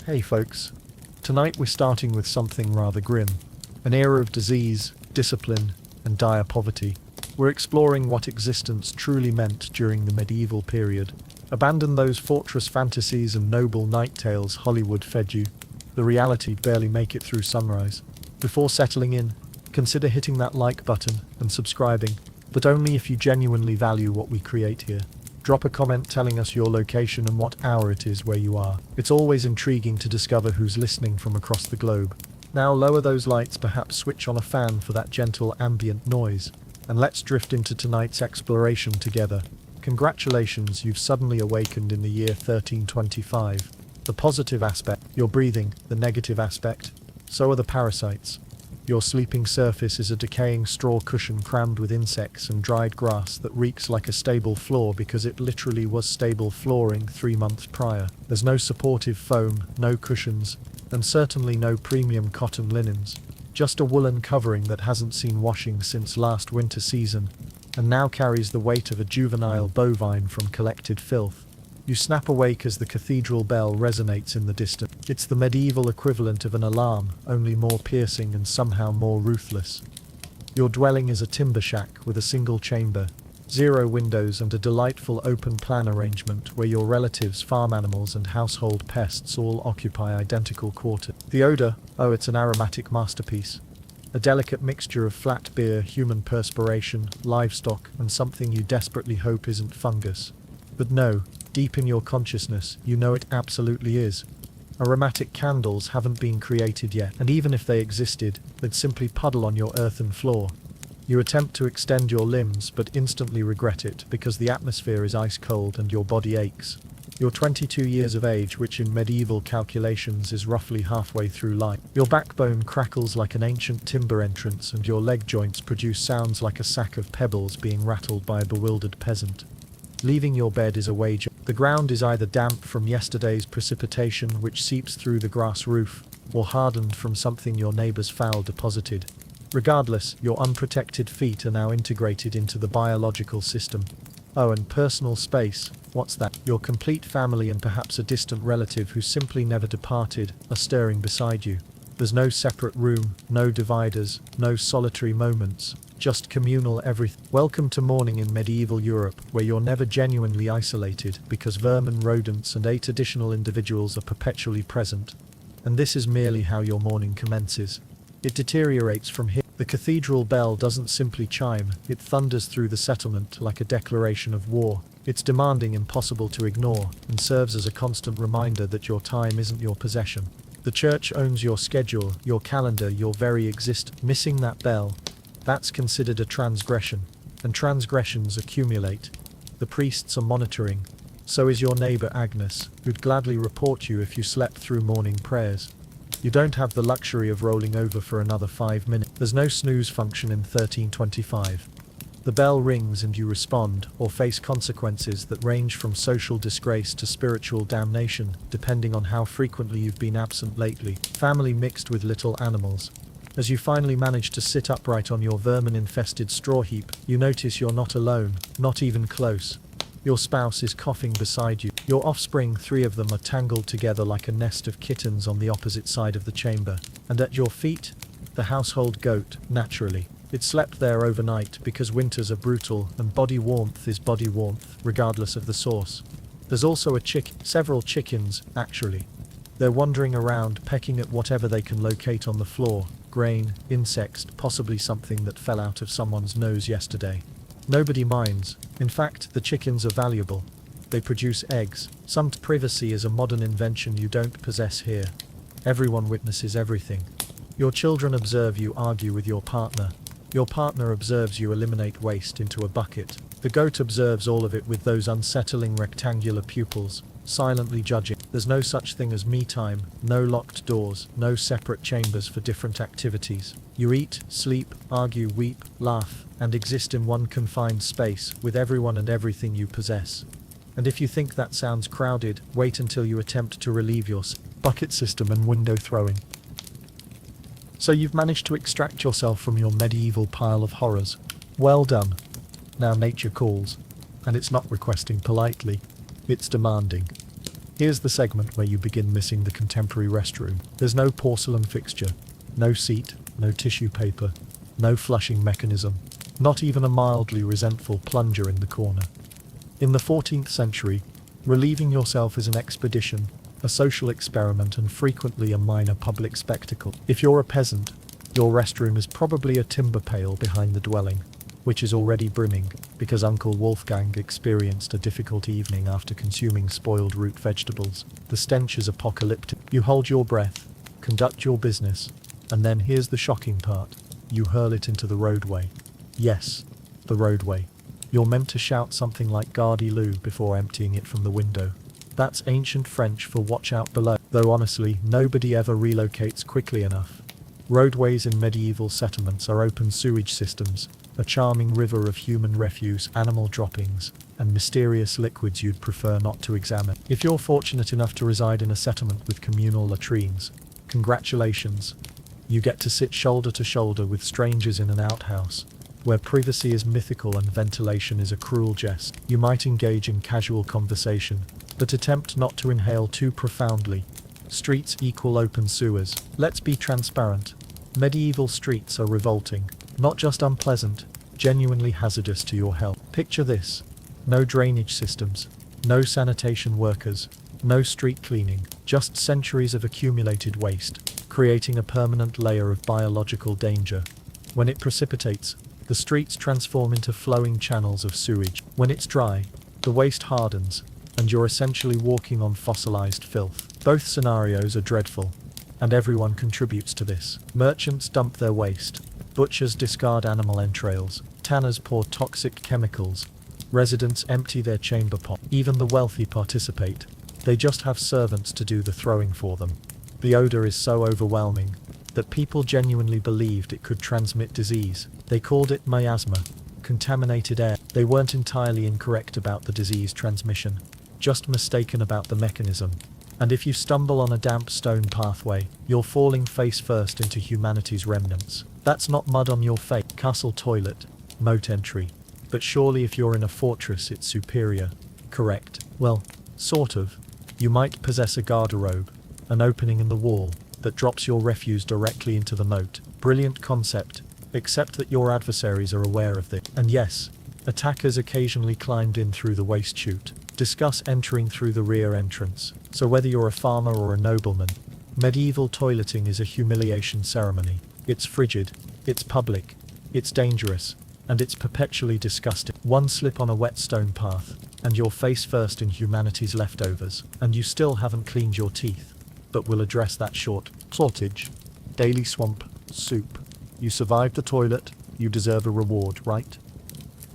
Hey folks, tonight we're starting with something rather grim. An era of disease, discipline, and dire poverty. We're exploring what existence truly meant during the medieval period. Abandon those fortress fantasies and noble knight tales Hollywood fed you. The reality barely make it through sunrise. Before settling in, consider hitting that like button and subscribing, but only if you genuinely value what we create here. Drop a comment telling us your location and what hour it is where you are. It's always intriguing to discover who's listening from across the globe. Now lower those lights, perhaps switch on a fan for that gentle ambient noise, and let's drift into tonight's exploration together. Congratulations, you've suddenly awakened in the year 1325. The positive aspect, you're breathing. The negative aspect, so are the parasites. Your sleeping surface is a decaying straw cushion crammed with insects and dried grass that reeks like a stable floor because it literally was stable flooring 3 months prior. There's no supportive foam, no cushions, and certainly no premium cotton linens. Just a woolen covering that hasn't seen washing since last winter season, and now carries the weight of a juvenile bovine from collected filth. You snap awake as the cathedral bell resonates in the distance. It's the medieval equivalent of an alarm, only more piercing and somehow more ruthless. Your dwelling is a timber shack with a single chamber, 0 windows and a delightful open-plan arrangement where your relatives, farm animals and household pests all occupy identical quarters. The odor, oh, it's an aromatic masterpiece. A delicate mixture of flat beer, human perspiration, livestock, and something you desperately hope isn't fungus. But no, deep in your consciousness, you know it absolutely is. Aromatic candles haven't been created yet, and even if they existed, they'd simply puddle on your earthen floor. You attempt to extend your limbs, but instantly regret it because the atmosphere is ice cold and your body aches. You're 22 years of age, which in medieval calculations is roughly halfway through life. Your backbone crackles like an ancient timber entrance, and your leg joints produce sounds like a sack of pebbles being rattled by a bewildered peasant. Leaving your bed is a wager. The ground is either damp from yesterday's precipitation which seeps through the grass roof, or hardened from something your neighbor's fowl deposited. Regardless, your unprotected feet are now integrated into the biological system. Oh, and personal space, what's that? Your complete family and perhaps a distant relative who simply never departed are stirring beside you. There's no separate room, no dividers, no solitary moments, just communal everything. Welcome to morning in medieval Europe, where you're never genuinely isolated because vermin, rodents, and 8 additional individuals are perpetually present. And this is merely how your morning commences. It deteriorates from here. The cathedral bell doesn't simply chime, it thunders through the settlement like a declaration of war. It's demanding, impossible to ignore, and serves as a constant reminder that your time isn't your possession. The church owns your schedule, your calendar, your very existence. Missing that bell, that's considered a transgression, and transgressions accumulate. The priests are monitoring. So is your neighbor Agnes, who'd gladly report you if you slept through morning prayers. You don't have the luxury of rolling over for another 5 minutes. There's no snooze function in 1325. The bell rings and you respond, or face consequences that range from social disgrace to spiritual damnation, depending on how frequently you've been absent lately. Family mixed with little animals. As you finally manage to sit upright on your vermin-infested straw heap, you notice you're not alone, not even close. Your spouse is coughing beside you. Your offspring, 3 of them, are tangled together like a nest of kittens on the opposite side of the chamber. And at your feet, the household goat, naturally. It slept there overnight because winters are brutal and body warmth is body warmth, regardless of the source. There's also several chickens, actually. They're wandering around, pecking at whatever they can locate on the floor. Grain, insects, possibly something that fell out of someone's nose yesterday. Nobody minds. In fact, the chickens are valuable. They produce eggs. Some privacy is a modern invention you don't possess here. Everyone witnesses everything. Your children observe you argue with your partner. Your partner observes you eliminate waste into a bucket. The goat observes all of it with those unsettling rectangular pupils, silently judging. There's no such thing as me time, no locked doors, no separate chambers for different activities. You eat, sleep, argue, weep, laugh, and exist in one confined space with everyone and everything you possess. And if you think that sounds crowded, wait until you attempt to relieve your bucket system and window throwing. So you've managed to extract yourself from your medieval pile of horrors. Well done. Now nature calls, and it's not requesting politely, it's demanding. Here's the segment where you begin missing the contemporary restroom. There's no porcelain fixture, no seat, no tissue paper, no flushing mechanism, not even a mildly resentful plunger in the corner. In the 14th century, relieving yourself is an expedition, a social experiment, and frequently a minor public spectacle. If you're a peasant, your restroom is probably a timber pail behind the dwelling, which is already brimming because Uncle Wolfgang experienced a difficult evening after consuming spoiled root vegetables. The stench is apocalyptic. You hold your breath, conduct your business, and then here's the shocking part. You hurl it into the roadway. Yes, the roadway. You're meant to shout something like "Gardez-vous" before emptying it from the window. That's ancient French for "watch out below," though honestly, nobody ever relocates quickly enough. Roadways in medieval settlements are open sewage systems, a charming river of human refuse, animal droppings, and mysterious liquids you'd prefer not to examine. If you're fortunate enough to reside in a settlement with communal latrines, congratulations. You get to sit shoulder to shoulder with strangers in an outhouse, where privacy is mythical and ventilation is a cruel jest. You might engage in casual conversation, but attempt not to inhale too profoundly. Streets equal open sewers. Let's be transparent. Medieval streets are revolting, not just unpleasant, genuinely hazardous to your health. Picture this. No drainage systems, no sanitation workers, no street cleaning, just centuries of accumulated waste, creating a permanent layer of biological danger. When it precipitates, the streets transform into flowing channels of sewage. When it's dry, the waste hardens, and you're essentially walking on fossilized filth. Both scenarios are dreadful, and everyone contributes to this. Merchants dump their waste, butchers discard animal entrails, tanners pour toxic chemicals, residents empty their chamber pot. Even the wealthy participate. They just have servants to do the throwing for them. The odor is so overwhelming that people genuinely believed it could transmit disease. They called it miasma, contaminated air. They weren't entirely incorrect about the disease transmission, just mistaken about the mechanism. And if you stumble on a damp stone pathway, you're falling face first into humanity's remnants. That's not mud on your face. Castle toilet, moat entry. But surely if you're in a fortress it's superior. Correct. Well, sort of. You might possess a garderobe, an opening in the wall, that drops your refuse directly into the moat. Brilliant concept, except that your adversaries are aware of this. And yes, attackers occasionally climbed in through the waste chute. Discuss entering through the rear entrance. So whether you're a farmer or a nobleman, medieval toileting is a humiliation ceremony. It's frigid, it's public, it's dangerous, and it's perpetually disgusting. One slip on a wet stone path, and you're face first in humanity's leftovers. And you still haven't cleaned your teeth. But we'll address that short. Clottage, daily swamp, soup. You survived the toilet, you deserve a reward, right?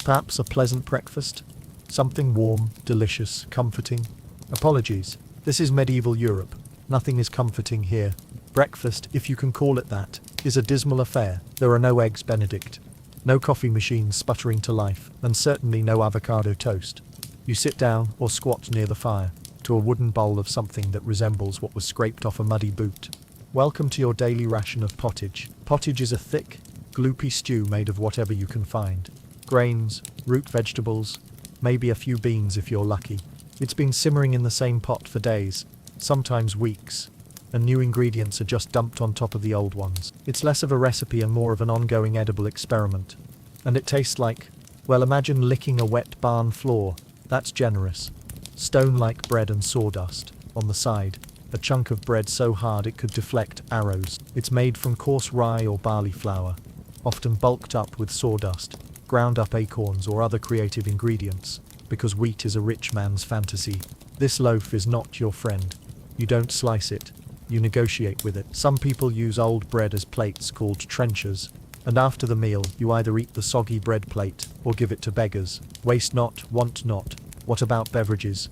Perhaps a pleasant breakfast? Something warm, delicious, comforting? Apologies, this is medieval Europe. Nothing is comforting here. Breakfast, if you can call it that, is a dismal affair. There are no eggs Benedict, no coffee machines sputtering to life, and certainly no avocado toast. You sit down or squat near the fire, to a wooden bowl of something that resembles what was scraped off a muddy boot. Welcome to your daily ration of pottage. Pottage is a thick, gloopy stew made of whatever you can find. Grains, root vegetables, maybe a few beans if you're lucky. It's been simmering in the same pot for days, sometimes weeks, and new ingredients are just dumped on top of the old ones. It's less of a recipe and more of an ongoing edible experiment. And it tastes like, well, imagine licking a wet barn floor. That's generous. Stone-like bread and sawdust. On the side, a chunk of bread so hard it could deflect arrows. It's made from coarse rye or barley flour, often bulked up with sawdust, ground up acorns or other creative ingredients, because wheat is a rich man's fantasy. This loaf is not your friend. You don't slice it, you negotiate with it. Some people use old bread as plates called trenchers, and after the meal you either eat the soggy bread plate or give it to beggars. Waste not, want not. What about beverages?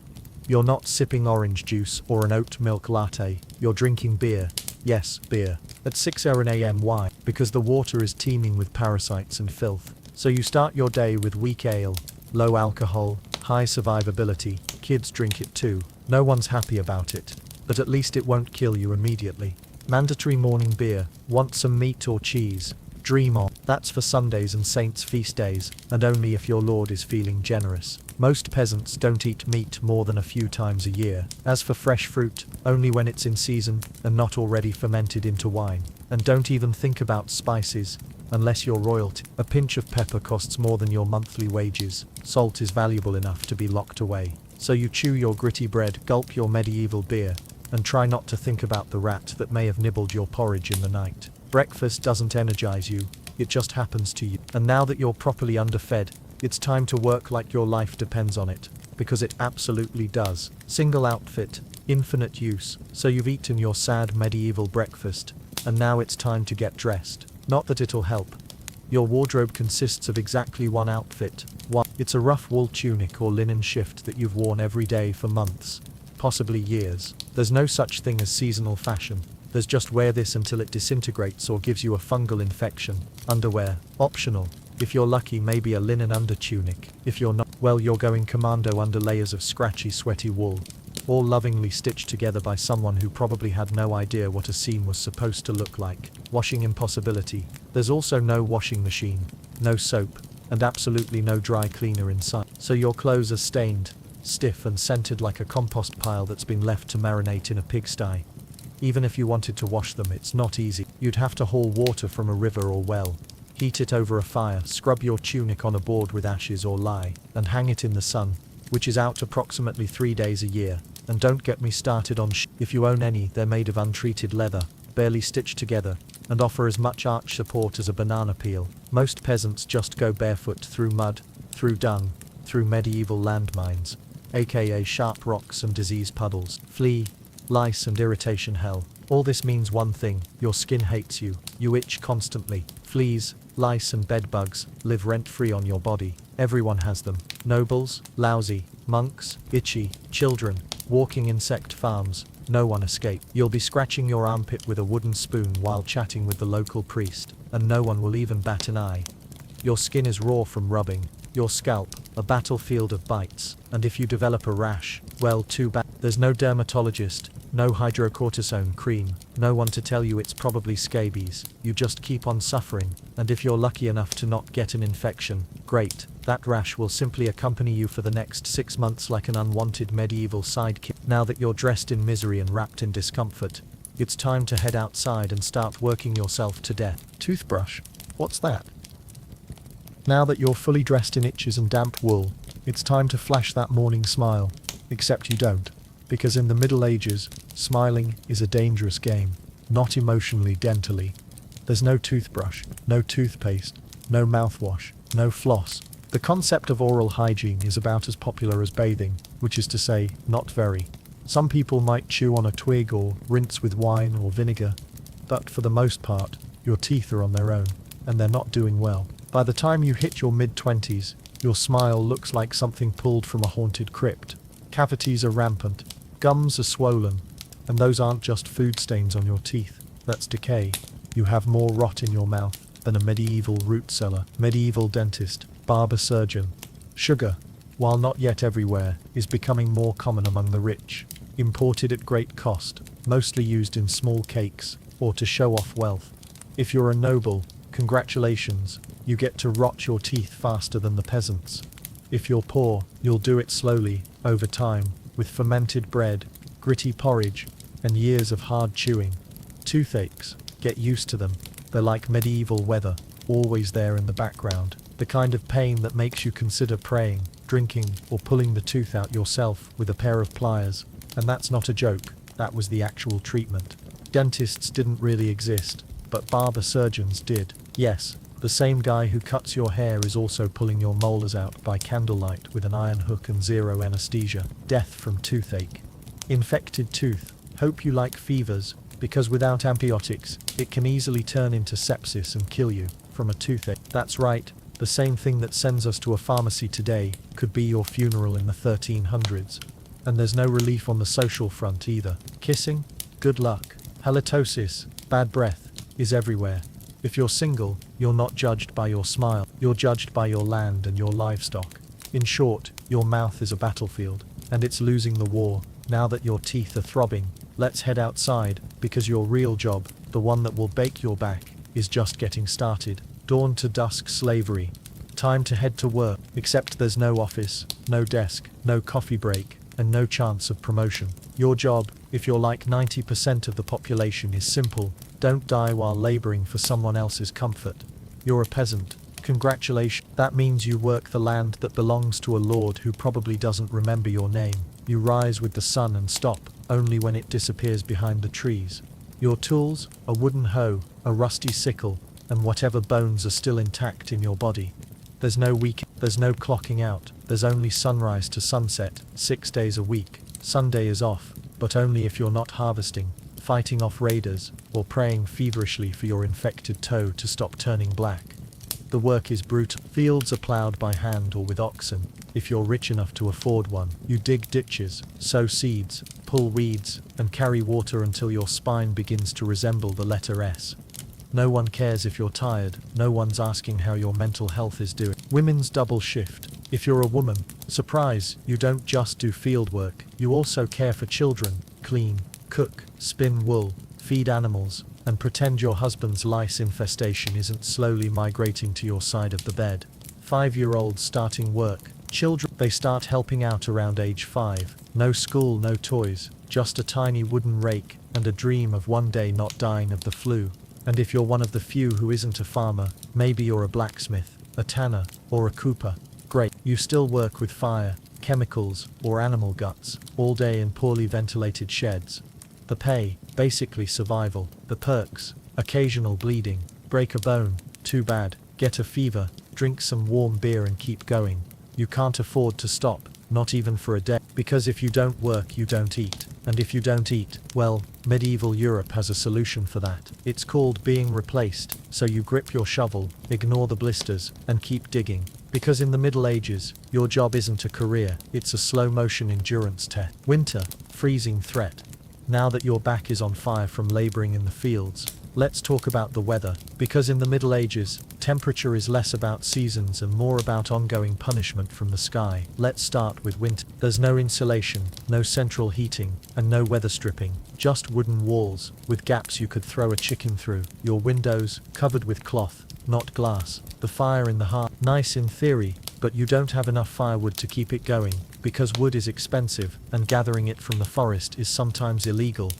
You're not sipping orange juice or an oat milk latte, you're drinking beer. Yes, beer. At 6 a.m. Why? Because the water is teeming with parasites and filth. So you start your day with weak ale, low alcohol, high survivability. Kids drink it too. No one's happy about it, but at least it won't kill you immediately. Mandatory morning beer. Want some meat or cheese? Dream on. That's for Sundays and saints' feast days, and only if your lord is feeling generous. Most peasants don't eat meat more than a few times a year. As for fresh fruit, only when it's in season and not already fermented into wine. And don't even think about spices, unless you're royalty. A pinch of pepper costs more than your monthly wages. Salt is valuable enough to be locked away. So you chew your gritty bread, gulp your medieval beer, and try not to think about the rat that may have nibbled your porridge in the night. Breakfast doesn't energize you, it just happens to you. And now that you're properly underfed, it's time to work like your life depends on it, because it absolutely does. Single outfit, infinite use. So you've eaten your sad medieval breakfast, and now it's time to get dressed. Not that it'll help. Your wardrobe consists of exactly one outfit. It's a rough wool tunic or linen shift that you've worn every day for months, possibly years. There's no such thing as seasonal fashion. There's just wear this until it disintegrates or gives you a fungal infection. Underwear, optional. If you're lucky, maybe a linen under tunic. If you're not, well, you're going commando under layers of scratchy, sweaty wool, all lovingly stitched together by someone who probably had no idea what a seam was supposed to look like. Washing impossibility. There's also no washing machine, no soap, and absolutely no dry cleaner in sight. So your clothes are stained, stiff and scented like a compost pile that's been left to marinate in a pigsty. Even if you wanted to wash them, it's not easy. You'd have to haul water from a river or well, heat it over a fire, scrub your tunic on a board with ashes or lye, and hang it in the sun, which is out approximately 3 days a year. And don't get me started on if you own any, they're made of untreated leather, barely stitched together, and offer as much arch support as a banana peel. Most peasants just go barefoot through mud, through dung, through medieval landmines, aka sharp rocks and disease puddles, flea, lice and irritation hell. All this means one thing: your skin hates you. You itch constantly. Fleas, lice and bedbugs live rent-free on your body. Everyone has them. Nobles, lousy, monks, itchy, children, walking insect farms. No one escapes. You'll be scratching your armpit with a wooden spoon while chatting with the local priest, and no one will even bat an eye. Your skin is raw from rubbing. Your scalp, a battlefield of bites. And if you develop a rash, well, too bad. There's no dermatologist, no hydrocortisone cream, no one to tell you it's probably scabies. You just keep on suffering, and if you're lucky enough to not get an infection, great. That rash will simply accompany you for the next 6 months like an unwanted medieval sidekick. Now that you're dressed in misery and wrapped in discomfort, it's time to head outside and start working yourself to death. Toothbrush? What's that? Now that you're fully dressed in itches and damp wool, it's time to flash that morning smile. Except you don't. Because in the Middle Ages, smiling is a dangerous game. Not emotionally, dentally. There's no toothbrush, no toothpaste, no mouthwash, no floss. The concept of oral hygiene is about as popular as bathing, which is to say, not very. Some people might chew on a twig or rinse with wine or vinegar, but for the most part, your teeth are on their own, and they're not doing well. By the time you hit your mid-20s, your smile looks like something pulled from a haunted crypt. Cavities are rampant, gums are swollen, and those aren't just food stains on your teeth, that's decay. You have more rot in your mouth than a medieval root cellar, medieval dentist, barber surgeon. Sugar, while not yet everywhere, is becoming more common among the rich. Imported at great cost, mostly used in small cakes, or to show off wealth. If you're a noble, congratulations, you get to rot your teeth faster than the peasants. If you're poor, you'll do it slowly, over time, with fermented bread, gritty porridge, and years of hard chewing. Toothaches, get used to them. They're like medieval weather, always there in the background. The kind of pain that makes you consider praying, drinking, or pulling the tooth out yourself with a pair of pliers. And that's not a joke, that was the actual treatment. Dentists didn't really exist, but barber surgeons did. Yes, the same guy who cuts your hair is also pulling your molars out by candlelight with an iron hook and zero anesthesia. Death from toothache. Infected tooth. Hope you like fevers, because without antibiotics, it can easily turn into sepsis and kill you from a toothache. That's right, the same thing that sends us to a pharmacy today could be your funeral in the 1300s. And there's no relief on the social front either. Kissing? Good luck. Halitosis, bad breath, is everywhere. If you're single, you're not judged by your smile, you're judged by your land and your livestock. In short, your mouth is a battlefield, and it's losing the war. Now that your teeth are throbbing, let's head outside, because your real job, the one that will bake your back, is just getting started. Dawn to dusk slavery. Time to head to work, except there's no office, no desk, no coffee break, and no chance of promotion. Your job, if you're like 90% of the population, is simple: don't die while laboring for someone else's comfort. You're a peasant. Congratulations. That means you work the land that belongs to a lord who probably doesn't remember your name. You rise with the sun and stop only when it disappears behind the trees. Your tools: a wooden hoe, a rusty sickle, and whatever bones are still intact in your body. There's no weekend, there's no clocking out, there's only sunrise to sunset, 6 days a week. Sunday is off, but only if you're not harvesting, fighting off raiders, or praying feverishly for your infected toe to stop turning black. The work is brutal. Fields are plowed by hand or with oxen, if you're rich enough to afford one. You dig ditches, sow seeds, pull weeds, and carry water until your spine begins to resemble the letter S. No one cares if you're tired, no one's asking how your mental health is doing. Women's double shift. If you're a woman, surprise, you don't just do field work, you also care for children, clean, cook, spin wool, feed animals, and pretend your husband's lice infestation isn't slowly migrating to your side of the bed. 5-year-olds starting work. Children, they start helping out around age 5. No school, no toys, just a tiny wooden rake, and a dream of one day not dying of the flu. And if you're one of the few who isn't a farmer, maybe you're a blacksmith, a tanner, or a cooper. Great, you still work with fire, chemicals, or animal guts, all day in poorly ventilated sheds. The pay, basically survival. The perks: occasional bleeding, break a bone, too bad, get a fever, drink some warm beer and keep going. You can't afford to stop, not even for a day, because if you don't work you don't eat, and if you don't eat, well, medieval Europe has a solution for that. It's called being replaced, so you grip your shovel, ignore the blisters, and keep digging. Because in the Middle Ages, your job isn't a career, it's a slow-motion endurance test. Winter, freezing threat. Now that your back is on fire from laboring in the fields, let's talk about the weather, because in the Middle Ages, temperature is less about seasons and more about ongoing punishment from the sky. Let's start with winter. There's no insulation, no central heating, and no weather stripping, just wooden walls, with gaps you could throw a chicken through. Your windows, covered with cloth, not glass. The fire in the hearth, nice in theory, but you don't have enough firewood to keep it going, because wood is expensive, and gathering it from the forest is sometimes illegal.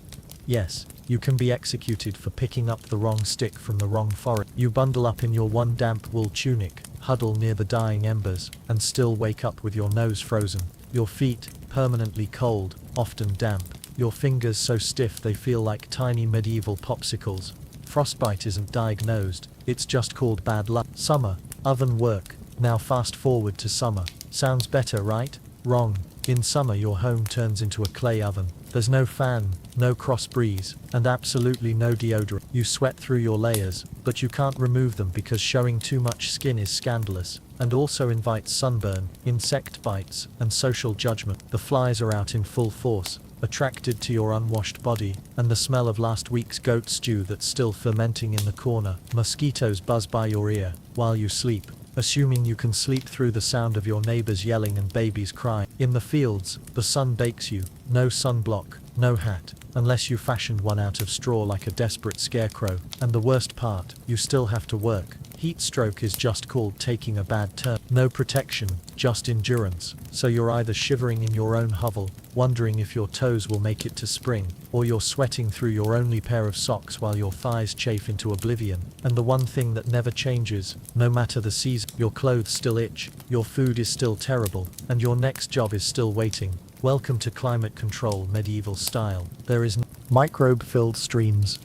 Yes, you can be executed for picking up the wrong stick from the wrong forest. You bundle up in your one damp wool tunic, huddle near the dying embers, and still wake up with your nose frozen. Your feet, permanently cold, often damp. Your fingers so stiff they feel like tiny medieval popsicles. Frostbite isn't diagnosed, it's just called bad luck. Summer, oven work. Now fast forward to summer. Sounds better, right? Wrong. In summer your home turns into a clay oven. There's no fan, no cross breeze, and absolutely no deodorant. You sweat through your layers, but you can't remove them because showing too much skin is scandalous, and also invites sunburn, insect bites, and social judgment. The flies are out in full force, attracted to your unwashed body, and the smell of last week's goat stew that's still fermenting in the corner. Mosquitoes buzz by your ear while you sleep, assuming you can sleep through the sound of your neighbors yelling and babies crying. In the fields, the sun bakes you. No sunblock, no hat, unless you fashioned one out of straw like a desperate scarecrow. And the worst part, you still have to work. Heat stroke is just called taking a bad turn. No protection, just endurance. So you're either shivering in your own hovel, wondering if your toes will make it to spring, or you're sweating through your only pair of socks while your thighs chafe into oblivion. And the one thing that never changes, no matter the season, your clothes still itch, your food is still terrible, and your next job is still waiting. Welcome to climate control medieval style. There is microbe-filled streams.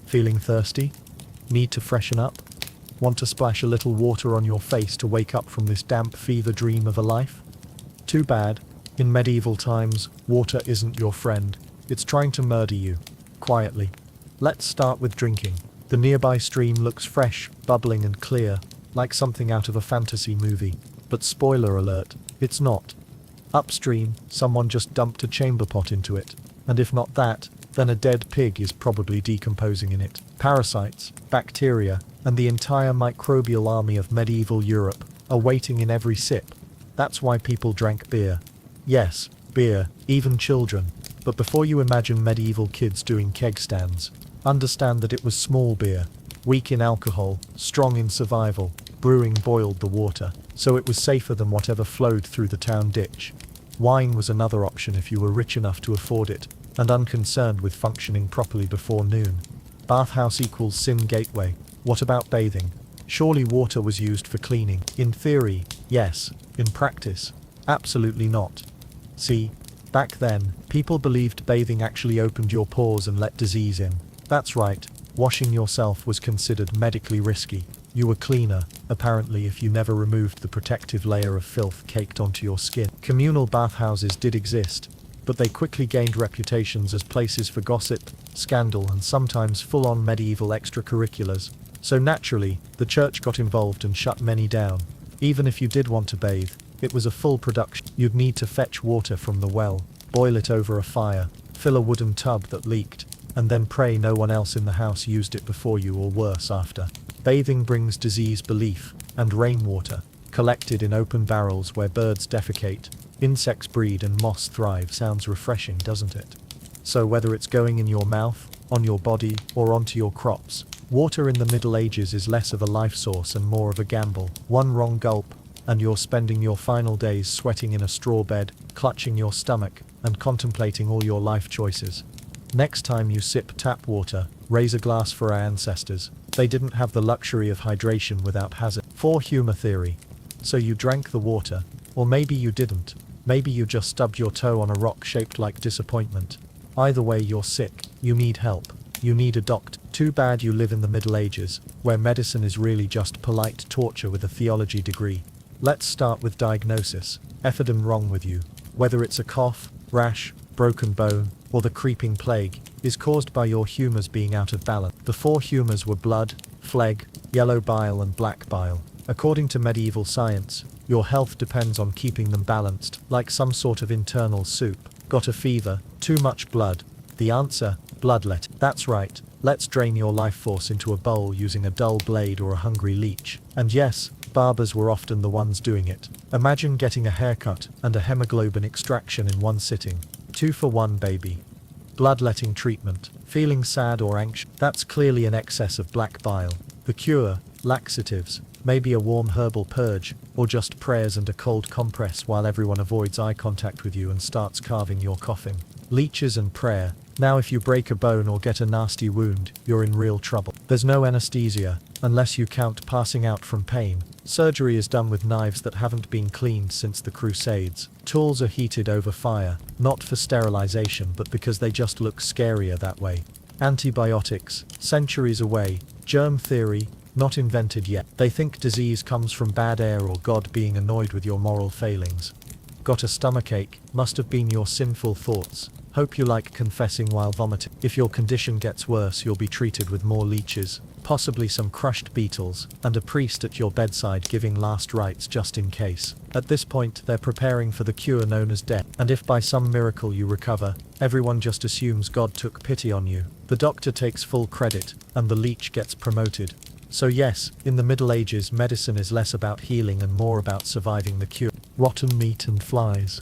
Feeling thirsty? Need to freshen up? Want to splash a little water on your face to wake up from this damp fever dream of a life? Too bad. In medieval times, water isn't your friend. It's trying to murder you. Quietly. Let's start with drinking. The nearby stream looks fresh, bubbling and clear, like something out of a fantasy movie. But spoiler alert, it's not. Upstream, someone just dumped a chamber pot into it. And if not that, then a dead pig is probably decomposing in it. Parasites, bacteria, and the entire microbial army of medieval Europe are waiting in every sip. That's why people drank beer. Yes, beer, even children. But before you imagine medieval kids doing keg stands, understand that it was small beer, weak in alcohol, strong in survival. Brewing boiled the water, so it was safer than whatever flowed through the town ditch. Wine was another option if you were rich enough to afford it, and unconcerned with functioning properly before noon. Bathhouse equals sin gateway. What about bathing? Surely water was used for cleaning. In theory, yes. In practice, absolutely not. See, back then, people believed bathing actually opened your pores and let disease in. That's right, washing yourself was considered medically risky. You were cleaner, apparently, if you never removed the protective layer of filth caked onto your skin. Communal bathhouses did exist, but they quickly gained reputations as places for gossip, scandal, and sometimes full-on medieval extracurriculars. So naturally, the church got involved and shut many down. Even if you did want to bathe, it was a full production. You'd need to fetch water from the well, boil it over a fire, fill a wooden tub that leaked, and then pray no one else in the house used it before you or worse after. Bathing brings disease belief, and rainwater, collected in open barrels where birds defecate, insects breed and moss thrive. Sounds refreshing, doesn't it? So whether it's going in your mouth, on your body, or onto your crops, water in the Middle Ages is less of a life source and more of a gamble. One wrong gulp, and you're spending your final days sweating in a straw bed, clutching your stomach, and contemplating all your life choices. Next time you sip tap water, raise a glass for our ancestors. They didn't have the luxury of hydration without hazard. For humor theory. So you drank the water, or maybe you didn't. Maybe you just stubbed your toe on a rock shaped like disappointment. Either way, you're sick. You need help. You need a doctor. Too bad you live in the Middle Ages, where medicine is really just polite torture with a theology degree. Let's start with diagnosis. Efferdom wrong with you. Whether it's a cough, rash, broken bone, or the creeping plague, is caused by your humors being out of balance. The four humors were blood, phlegm, yellow bile, and black bile. According to medieval science, your health depends on keeping them balanced, like some sort of internal soup. Got a fever? Too much blood? The answer? Bloodletting. That's right, let's drain your life force into a bowl using a dull blade or a hungry leech. And yes, barbers were often the ones doing it. Imagine getting a haircut and a hemoglobin extraction in one sitting. 2 for 1, baby. Bloodletting treatment. Feeling sad or anxious? That's clearly an excess of black bile. The cure? Laxatives. Maybe a warm herbal purge, or just prayers and a cold compress while everyone avoids eye contact with you and starts carving your coffin. Leeches and prayer. Now if you break a bone or get a nasty wound, you're in real trouble. There's no anesthesia, unless you count passing out from pain. Surgery is done with knives that haven't been cleaned since the Crusades. Tools are heated over fire, not for sterilization but because they just look scarier that way. Antibiotics, centuries away. Germ theory, not invented yet. They think disease comes from bad air or God being annoyed with your moral failings. Got a stomachache? Must have been your sinful thoughts. Hope you like confessing while vomiting. If your condition gets worse, you'll be treated with more leeches, possibly some crushed beetles, and a priest at your bedside giving last rites just in case. At this point, they're preparing for the cure known as death. And if by some miracle you recover, everyone just assumes God took pity on you. The doctor takes full credit, and the leech gets promoted. So yes, in the Middle Ages, medicine is less about healing and more about surviving the cure. Rotten meat and flies.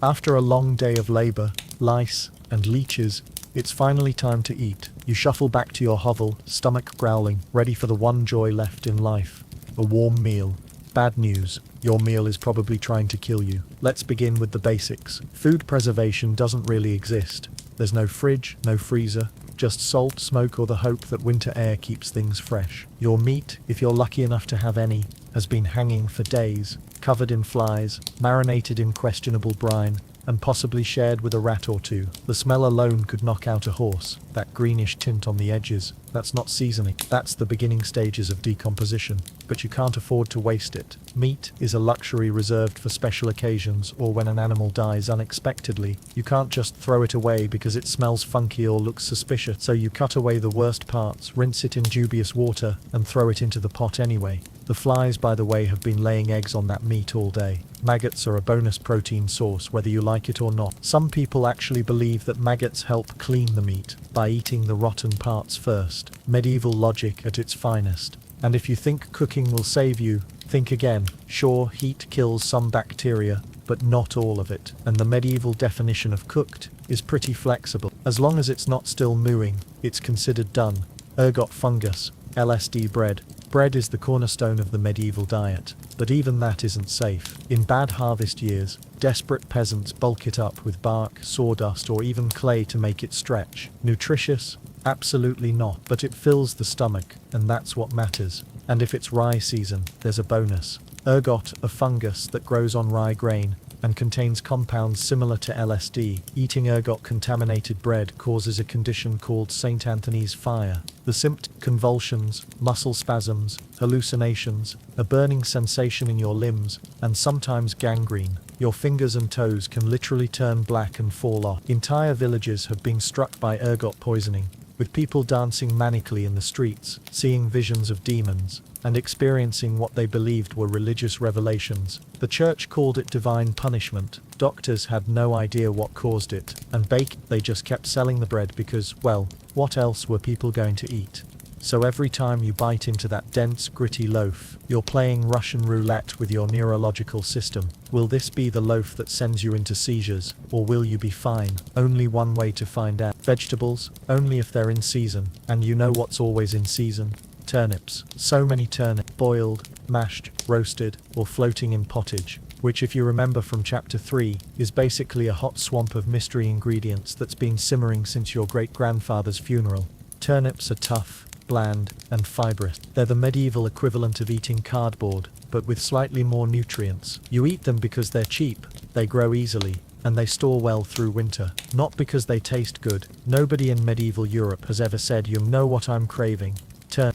After a long day of labor, lice, and leeches, it's finally time to eat. You shuffle back to your hovel, stomach growling, ready for the one joy left in life. A warm meal. Bad news, your meal is probably trying to kill you. Let's begin with the basics. Food preservation doesn't really exist. There's no fridge, no freezer, just salt, smoke, or the hope that winter air keeps things fresh. Your meat, if you're lucky enough to have any, has been hanging for days, covered in flies, marinated in questionable brine, and possibly shared with a rat or two. The smell alone could knock out a horse. That greenish tint on the edges, that's not seasoning. That's the beginning stages of decomposition, but you can't afford to waste it. Meat is a luxury reserved for special occasions or when an animal dies unexpectedly. You can't just throw it away because it smells funky or looks suspicious, so you cut away the worst parts, rinse it in dubious water, and throw it into the pot anyway. The flies, by the way, have been laying eggs on that meat all day. Maggots are a bonus protein source whether you like it or not. Some people actually believe that maggots help clean the meat by eating the rotten parts first. Medieval logic at its finest. And if you think cooking will save you, think again. Sure, heat kills some bacteria, but not all of it. And the medieval definition of cooked is pretty flexible. As long as it's not still mooing, it's considered done. Ergot fungus, LSD bread, Bread is the cornerstone of the medieval diet, but even that isn't safe. In bad harvest years, desperate peasants bulk it up with bark, sawdust, or even clay to make it stretch. Nutritious? Absolutely not, but it fills the stomach, and that's what matters. And if it's rye season, there's a bonus. Ergot, a fungus that grows on rye grain and contains compounds similar to LSD. Eating ergot-contaminated bread causes a condition called St. Anthony's fire. The symptoms: convulsions, muscle spasms, hallucinations, a burning sensation in your limbs, and sometimes gangrene. Your fingers and toes can literally turn black and fall off. Entire villages have been struck by ergot poisoning, with people dancing manically in the streets, seeing visions of demons, and experiencing what they believed were religious revelations. The church called it divine punishment. Doctors had no idea what caused it, and they just kept selling the bread because, well, what else were people going to eat? So every time you bite into that dense, gritty loaf, you're playing Russian roulette with your neurological system. Will this be the loaf that sends you into seizures, or will you be fine? Only one way to find out. Vegetables, only if they're in season. And you know what's always in season? Turnips. So many turnips. Boiled, mashed, roasted, or floating in pottage, which, if you remember from chapter 3, is basically a hot swamp of mystery ingredients that's been simmering since your great-grandfather's funeral. Turnips are tough, bland, and fibrous. They're the medieval equivalent of eating cardboard, but with slightly more nutrients. You eat them because they're cheap, they grow easily, and they store well through winter. Not because they taste good. Nobody in medieval Europe has ever said, "You know what I'm craving."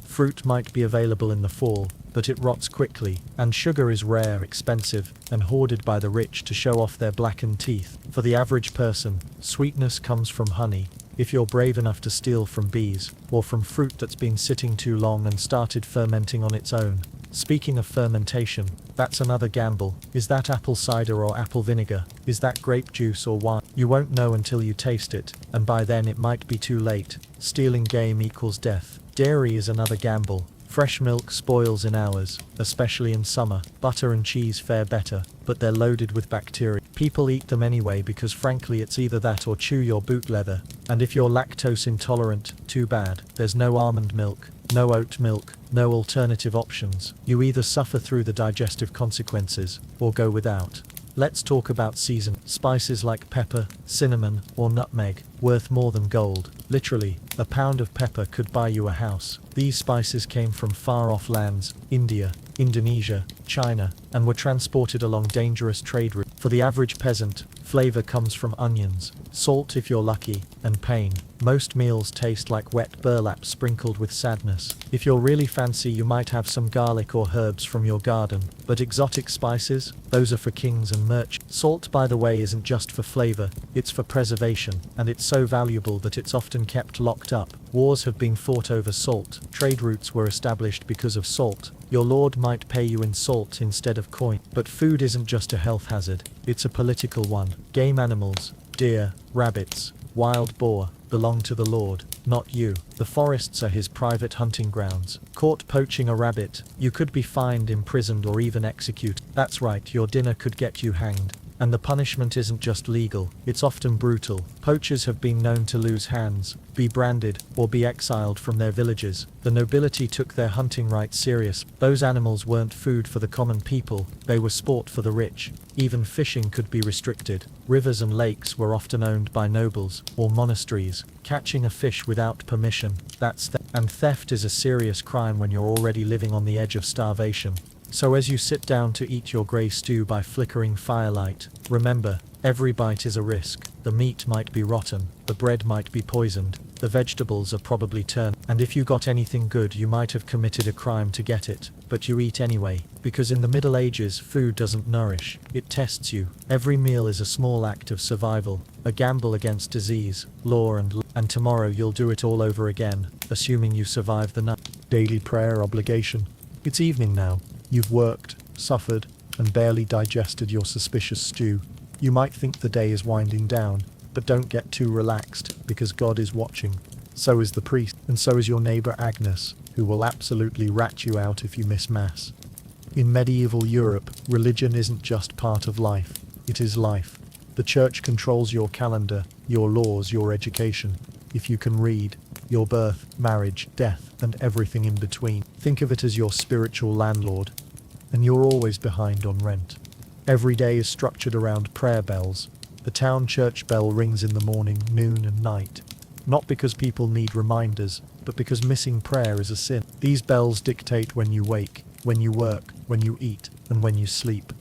Fruit might be available in the fall, but it rots quickly, and sugar is rare, expensive, and hoarded by the rich to show off their blackened teeth. For the average person, sweetness comes from honey, if you're brave enough to steal from bees, or from fruit that's been sitting too long and started fermenting on its own. Speaking of fermentation, that's another gamble. Is that apple cider or apple vinegar? Is that grape juice or wine? You won't know until you taste it, and by then it might be too late. Stealing game equals death. Dairy is another gamble. Fresh milk spoils in hours, especially in summer. Butter and cheese fare better, but they're loaded with bacteria. People eat them anyway because frankly it's either that or chew your boot leather. And if you're lactose intolerant, too bad. There's no almond milk, no oat milk, no alternative options. You either suffer through the digestive consequences, or go without. Let's talk about season. Spices like pepper, cinnamon, or nutmeg, worth more than gold. Literally, a pound of pepper could buy you a house. These spices came from far-off lands, India, Indonesia, China, and were transported along dangerous trade routes. For the average peasant, flavor comes from onions, salt if you're lucky, and pain. Most meals taste like wet burlap sprinkled with sadness. If you're really fancy, you might have some garlic or herbs from your garden. But exotic spices? Those are for kings and merchants. Salt, by the way, isn't just for flavor, it's for preservation, and it's so valuable that it's often kept locked up. Wars have been fought over salt. Trade routes were established because of salt. Your lord might pay you in salt instead of coin. But food isn't just a health hazard, it's a political one. Game animals, deer, rabbits, wild boar, belong to the Lord, not you. The forests are his private hunting grounds. Caught poaching a rabbit, you could be fined, imprisoned, or even executed. That's right, your dinner could get you hanged. And the punishment isn't just legal, it's often brutal. Poachers have been known to lose hands, be branded, or be exiled from their villages. The nobility took their hunting rights serious. Those animals weren't food for the common people, they were sport for the rich. Even fishing could be restricted. Rivers and lakes were often owned by nobles, or monasteries. Catching a fish without permission, that's theft. And theft is a serious crime when you're already living on the edge of starvation. So as you sit down to eat your grey stew by flickering firelight, remember, every bite is a risk. The meat might be rotten, the bread might be poisoned, the vegetables are probably turned, and if you got anything good you might have committed a crime to get it, but you eat anyway, because in the Middle Ages food doesn't nourish, it tests you. Every meal is a small act of survival, a gamble against disease, law and tomorrow you'll do it all over again, assuming you survive the night. Daily prayer obligation. It's evening now. You've worked, suffered, and barely digested your suspicious stew. You might think the day is winding down, but don't get too relaxed, because God is watching. So is the priest, and so is your neighbor Agnes, who will absolutely rat you out if you miss Mass. In medieval Europe, religion isn't just part of life, it is life. The church controls your calendar, your laws, your education. If you can read, your birth, marriage, death, and everything in between. Think of it as your spiritual landlord, and you're always behind on rent. Every day is structured around prayer bells. The town church bell rings in the morning, noon, and night. Not because people need reminders, but because missing prayer is a sin. These bells dictate when you wake, when you work, when you eat, and when you sleep.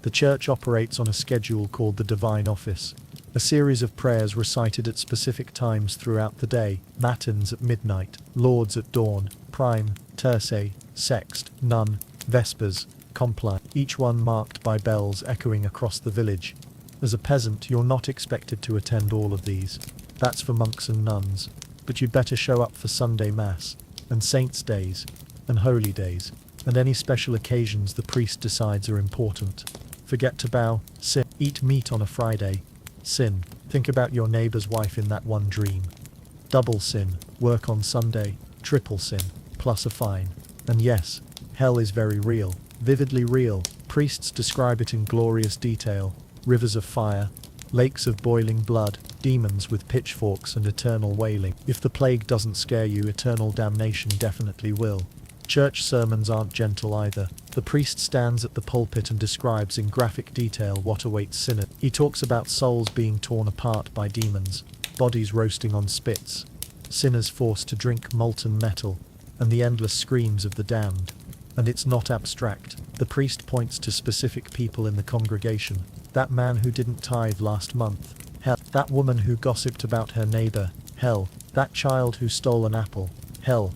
The church operates on a schedule called the Divine Office, a series of prayers recited at specific times throughout the day: matins at midnight, lauds at dawn, prime, terce, sext, none, vespers, compline, each one marked by bells echoing across the village. As a peasant, you're not expected to attend all of these. That's for monks and nuns, but you'd better show up for Sunday Mass, and Saints' Days, and Holy Days, and any special occasions the priest decides are important. Forget to bow, sin. Eat meat on a Friday, sin. Think about your neighbor's wife in that one dream. Double sin. Work on Sunday, triple sin, plus a fine. And yes, hell is very real, vividly real. Priests describe it in glorious detail: rivers of fire, lakes of boiling blood, demons with pitchforks, and eternal wailing. If the plague doesn't scare you, eternal damnation definitely will. Church sermons aren't gentle either. The priest stands at the pulpit and describes in graphic detail what awaits sinners. He talks about souls being torn apart by demons, bodies roasting on spits, sinners forced to drink molten metal, and the endless screams of the damned. And it's not abstract. The priest points to specific people in the congregation. That man who didn't tithe last month, hell. That woman who gossiped about her neighbor, hell. That child who stole an apple, hell.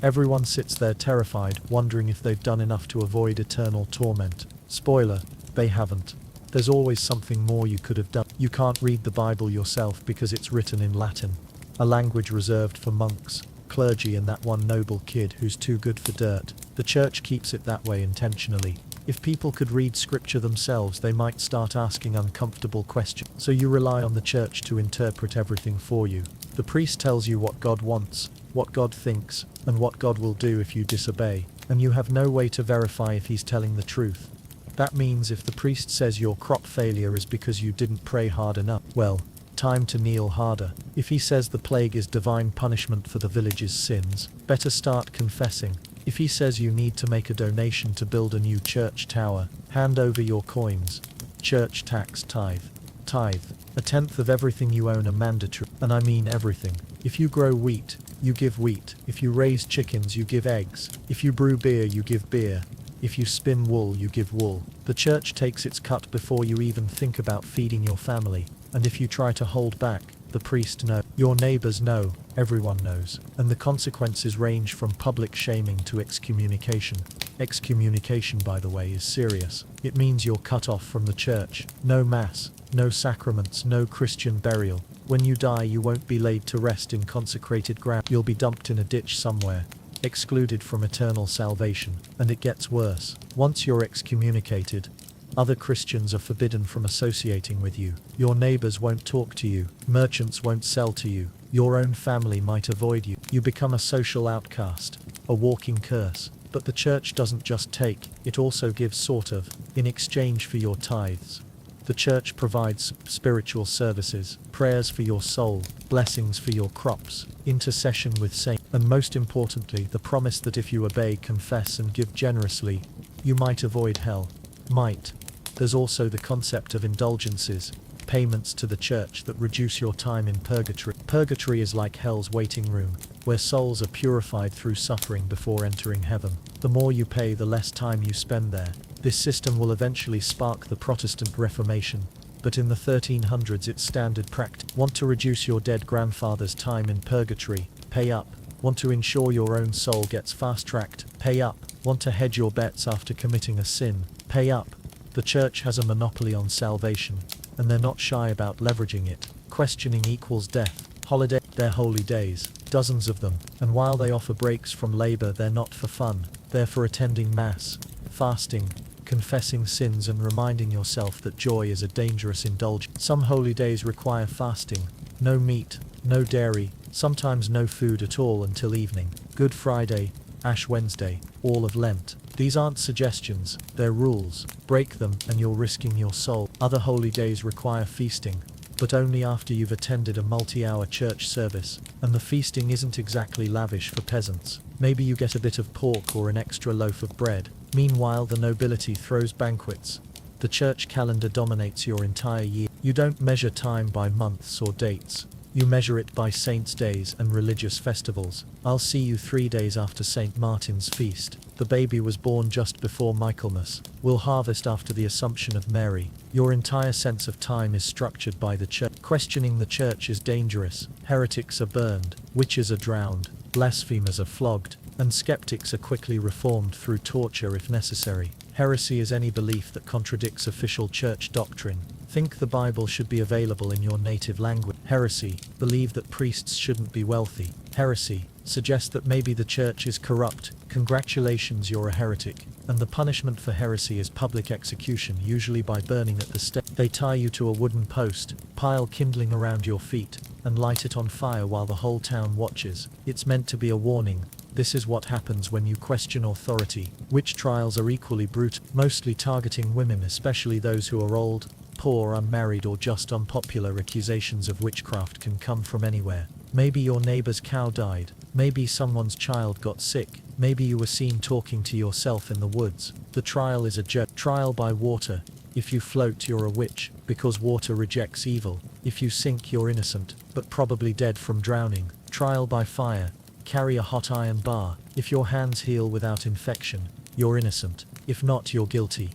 Everyone sits there terrified, wondering if they've done enough to avoid eternal torment. Spoiler, they haven't. There's always something more you could have done. You can't read the Bible yourself because it's written in Latin, a language reserved for monks, clergy, and that one noble kid who's too good for dirt. The church keeps it that way intentionally. If people could read scripture themselves, they might start asking uncomfortable questions. So you rely on the church to interpret everything for you. The priest tells you what God wants, what God thinks, and what God will do if you disobey, and you have no way to verify if he's telling the truth. That means if the priest says your crop failure is because you didn't pray hard enough, well, time to kneel harder. If he says the plague is divine punishment for the village's sins, better start confessing. If he says you need to make a donation to build a new church tower, hand over your coins. Church tax, tithe. Tithe, a tenth of everything you own, are mandatory, and I mean everything. If you grow wheat, you give wheat. If you raise chickens, you give eggs. If you brew beer, you give beer. If you spin wool, you give wool. The church takes its cut before you even think about feeding your family. And if you try to hold back, the priest knows. Your neighbors know. Everyone knows. And the consequences range from public shaming to excommunication. Excommunication, by the way, is serious. It means you're cut off from the church. No mass, no sacraments, no Christian burial. When you die, you won't be laid to rest in consecrated ground. You'll be dumped in a ditch somewhere, excluded from eternal salvation. And it gets worse. Once you're excommunicated, other Christians are forbidden from associating with you. Your neighbors won't talk to you. Merchants won't sell to you. Your own family might avoid you. You become a social outcast, a walking curse. But the church doesn't just take, it also gives, sort of, in exchange for your tithes. The church provides spiritual services, prayers for your soul, blessings for your crops, intercession with saints, and most importantly, the promise that if you obey, confess, and give generously, you might avoid hell. Might. There's also the concept of indulgences, payments to the church that reduce your time in purgatory. Purgatory is like hell's waiting room, where souls are purified through suffering before entering heaven. The more you pay, the less time you spend there. This system will eventually spark the Protestant Reformation, but in the 1300s it's standard practice. Want to reduce your dead grandfather's time in purgatory? Pay up. Want to ensure your own soul gets fast-tracked? Pay up. Want to hedge your bets after committing a sin? Pay up. The church has a monopoly on salvation, and they're not shy about leveraging it. Questioning equals death. Holiday, they're holy days, dozens of them, and while they offer breaks from labor, they're not for fun. They're for attending mass, fasting, confessing sins, and reminding yourself that joy is a dangerous indulgence. Some holy days require fasting, no meat, no dairy, sometimes no food at all until evening. Good Friday, Ash Wednesday, all of Lent. These aren't suggestions, they're rules. Break them and you're risking your soul. Other holy days require feasting, but only after you've attended a multi-hour church service, and the feasting isn't exactly lavish for peasants. Maybe you get a bit of pork or an extra loaf of bread. Meanwhile, the nobility throws banquets. The church calendar dominates your entire year. You don't measure time by months or dates. You measure it by saints' days and religious festivals. I'll see you 3 days after St. Martin's feast. The baby was born just before Michaelmas. We'll harvest after the Assumption of Mary. Your entire sense of time is structured by the church. Questioning the church is dangerous. Heretics are burned, witches are drowned, blasphemers are flogged, and skeptics are quickly reformed through torture if necessary. Heresy is any belief that contradicts official church doctrine. Think the Bible should be available in your native language. Heresy, believe that priests shouldn't be wealthy. Heresy, suggest that maybe the church is corrupt. Congratulations, you're a heretic. And the punishment for heresy is public execution, usually by burning at the stake. They tie you to a wooden post, pile kindling around your feet, and light it on fire while the whole town watches. It's meant to be a warning. This is what happens when you question authority. Witch trials are equally brutal, mostly targeting women, especially those who are old, poor, unmarried, or just unpopular. Accusations of witchcraft can come from anywhere. Maybe your neighbor's cow died. Maybe someone's child got sick. Maybe you were seen talking to yourself in the woods. The trial is a joke. Trial by water. If you float, you're a witch, because water rejects evil. If you sink, you're innocent, but probably dead from drowning. Trial by fire. Carry a hot iron bar. If your hands heal without infection, you're innocent. If not, you're guilty.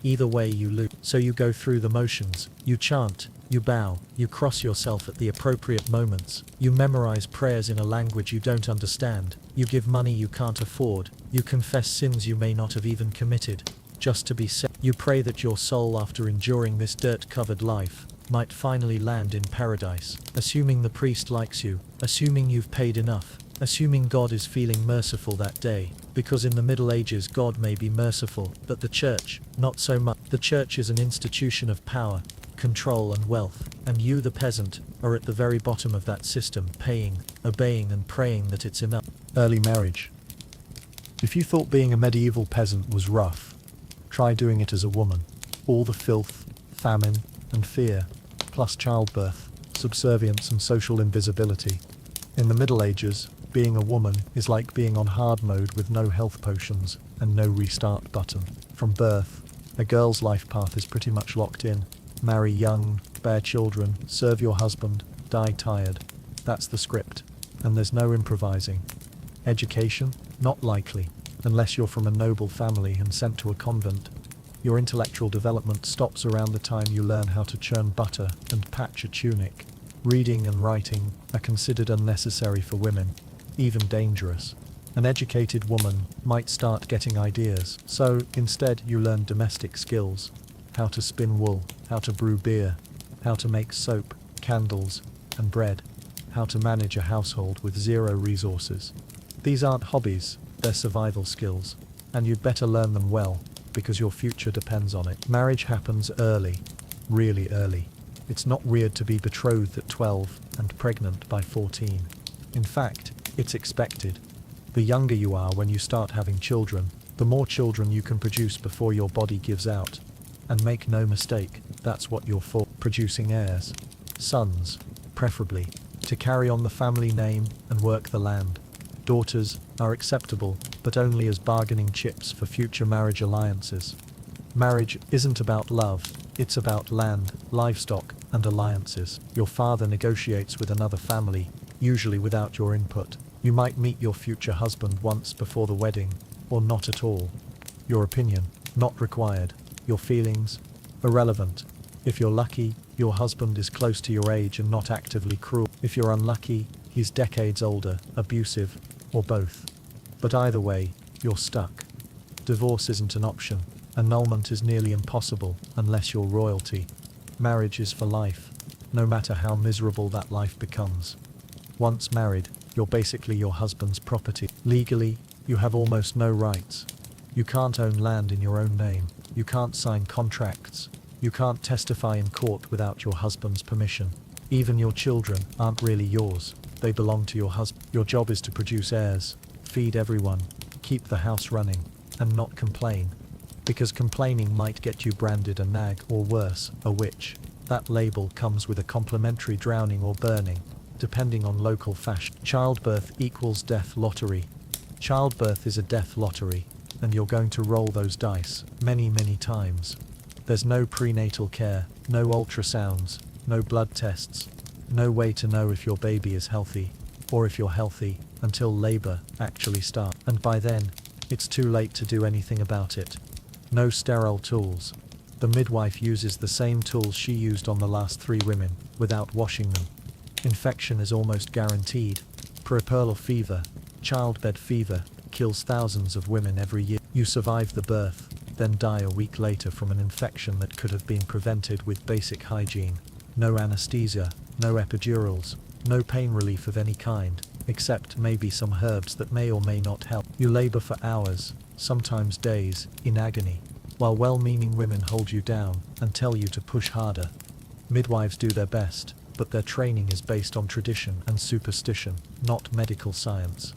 Either way, you lose. So you go through the motions. You chant, you bow, you cross yourself at the appropriate moments. You memorize prayers in a language you don't understand. You give money you can't afford. You confess sins you may not have even committed, just to be safe. You pray that your soul, after enduring this dirt-covered life, might finally land in paradise. Assuming the priest likes you, assuming you've paid enough, assuming God is feeling merciful that day, because in the Middle Ages God may be merciful, but the church, not so much. The church is an institution of power, control and wealth, and you, the peasant, are at the very bottom of that system, paying, obeying and praying that it's enough. Early marriage. If you thought being a medieval peasant was rough, try doing it as a woman. All the filth, famine and fear, plus childbirth, subservience and social invisibility. In the Middle Ages, being a woman is like being on hard mode with no health potions and no restart button. From birth, a girl's life path is pretty much locked in. Marry young, bear children, serve your husband, die tired. That's the script. And there's no improvising. Education? Not likely, unless you're from a noble family and sent to a convent. Your intellectual development stops around the time you learn how to churn butter and patch a tunic. Reading and writing are considered unnecessary for women, even dangerous. An educated woman might start getting ideas, so instead you learn domestic skills. How to spin wool, how to brew beer, how to make soap, candles, and bread, how to manage a household with zero resources. These aren't hobbies, they're survival skills, and you'd better learn them well, because your future depends on it. Marriage happens early, really early. It's not weird to be betrothed at 12 and pregnant by 14. In fact, it's expected. The younger you are when you start having children, the more children you can produce before your body gives out. And make no mistake, that's what you're for, producing heirs. Sons, preferably, to carry on the family name and work the land. Daughters are acceptable, but only as bargaining chips for future marriage alliances. Marriage isn't about love, it's about land, livestock, and alliances. Your father negotiates with another family, usually without your input. You might meet your future husband once before the wedding, or not at all. Your opinion, not required. Your feelings, irrelevant. If you're lucky, your husband is close to your age and not actively cruel. If you're unlucky, he's decades older, abusive, or both. But either way, you're stuck. Divorce isn't an option. Annulment is nearly impossible unless you're royalty. Marriage is for life, no matter how miserable that life becomes. Once married, you're basically your husband's property. Legally, you have almost no rights. You can't own land in your own name. You can't sign contracts. You can't testify in court without your husband's permission. Even your children aren't really yours. They belong to your husband. Your job is to produce heirs, feed everyone, keep the house running, and not complain. Because complaining might get you branded a nag or worse, a witch. That label comes with a complimentary drowning or burning, depending on local fashion. Childbirth equals death lottery. Childbirth is a death lottery, and you're going to roll those dice many, many times. There's no prenatal care, no ultrasounds, no blood tests, no way to know if your baby is healthy, or if you're healthy, until labor actually starts. And by then, it's too late to do anything about it. No sterile tools. The midwife uses the same tools she used on the last 3 women, without washing them. Infection is almost guaranteed. Puerperal fever, childbed fever, kills thousands of women every year. You survive the birth, then die a week later from an infection that could have been prevented with basic hygiene. No anesthesia, no epidurals, no pain relief of any kind, except maybe some herbs that may or may not help. You labor for hours, sometimes days, in agony, while well-meaning women hold you down and tell you to push harder. Midwives do their best, but their training is based on tradition and superstition, not medical science.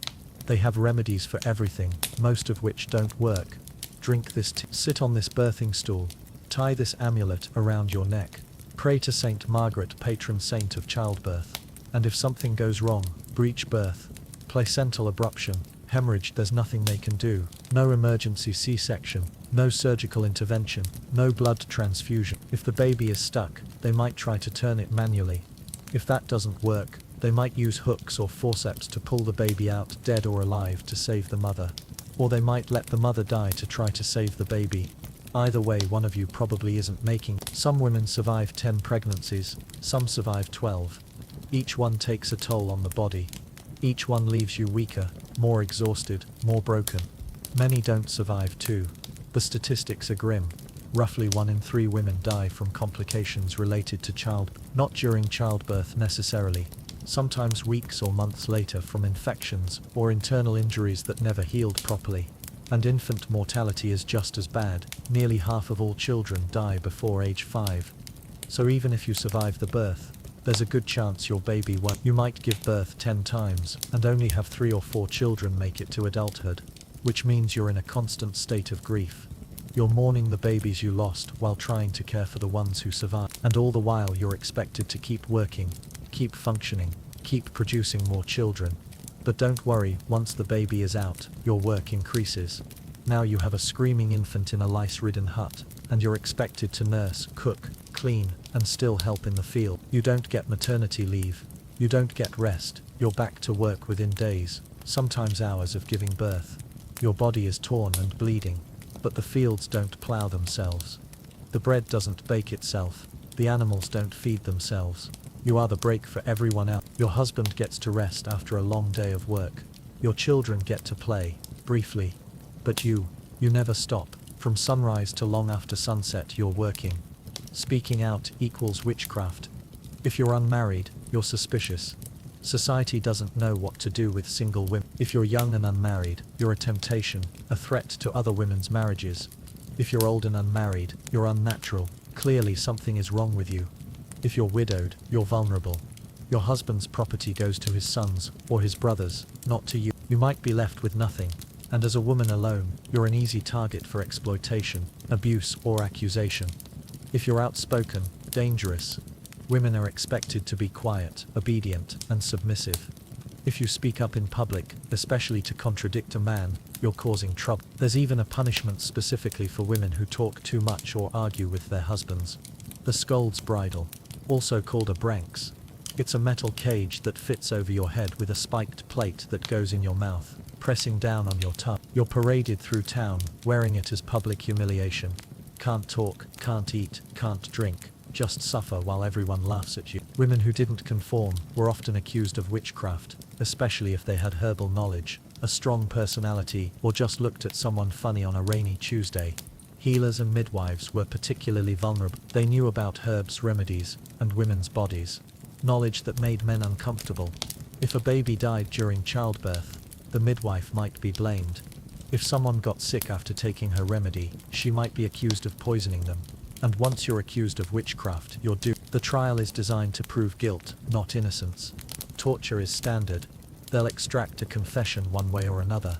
They have remedies for everything, most of which don't work. Drink this tea. Sit on this birthing stool. Tie this amulet around your neck. Pray to Saint Margaret, patron saint of childbirth. And if something goes wrong, breech birth, placental abruption, hemorrhage, there's nothing they can do. No emergency C-section, no surgical intervention, no blood transfusion. If the baby is stuck, they might try to turn it manually. If that doesn't work, they might use hooks or forceps to pull the baby out dead or alive to save the mother. Or they might let the mother die to try to save the baby. Either way, one of you probably isn't making. Some women survive 10 pregnancies, some survive 12. Each one takes a toll on the body. Each one leaves you weaker, more exhausted, more broken. Many don't survive too. The statistics are grim. Roughly 1 in 3 women die from complications related to childbirth, not during childbirth necessarily. Sometimes weeks or months later from infections or internal injuries that never healed properly. And infant mortality is just as bad. Nearly half of all children die before age 5. So even if you survive the birth, there's a good chance your baby won't. You might give birth 10 times and only have 3 or 4 children make it to adulthood, which means you're in a constant state of grief. You're mourning the babies you lost while trying to care for the ones who survived. And all the while you're expected to keep working, keep functioning, keep producing more children. But don't worry, once the baby is out, your work increases. Now you have a screaming infant in a lice-ridden hut, and you're expected to nurse, cook, clean, and still help in the field. You don't get maternity leave. You don't get rest. You're back to work within days, sometimes hours of giving birth. Your body is torn and bleeding, but the fields don't plow themselves. The bread doesn't bake itself. The animals don't feed themselves. You are the break for everyone else. Your husband gets to rest after a long day of work. Your children get to play, briefly. But you never stop. From sunrise to long after sunset you're working. Speaking out equals witchcraft. If you're unmarried, you're suspicious. Society doesn't know what to do with single women. If you're young and unmarried, you're a temptation, a threat to other women's marriages. If you're old and unmarried, you're unnatural. Clearly something is wrong with you. If you're widowed, you're vulnerable. Your husband's property goes to his sons, or his brothers, not to you. You might be left with nothing, and as a woman alone, you're an easy target for exploitation, abuse, or accusation. If you're outspoken, dangerous. Women are expected to be quiet, obedient, and submissive. If you speak up in public, especially to contradict a man, you're causing trouble. There's even a punishment specifically for women who talk too much or argue with their husbands. The scold's bridle, also called a branx. It's a metal cage that fits over your head with a spiked plate that goes in your mouth, pressing down on your tongue. You're paraded through town, wearing it as public humiliation. Can't talk, can't eat, can't drink, just suffer while everyone laughs at you. Women who didn't conform were often accused of witchcraft, especially if they had herbal knowledge, a strong personality, or just looked at someone funny on a rainy Tuesday. Healers and midwives were particularly vulnerable. They knew about herbs, remedies, and women's bodies. Knowledge that made men uncomfortable. If a baby died during childbirth, the midwife might be blamed. If someone got sick after taking her remedy, she might be accused of poisoning them. And once you're accused of witchcraft, you're doomed. The trial is designed to prove guilt, not innocence. Torture is standard. They'll extract a confession one way or another.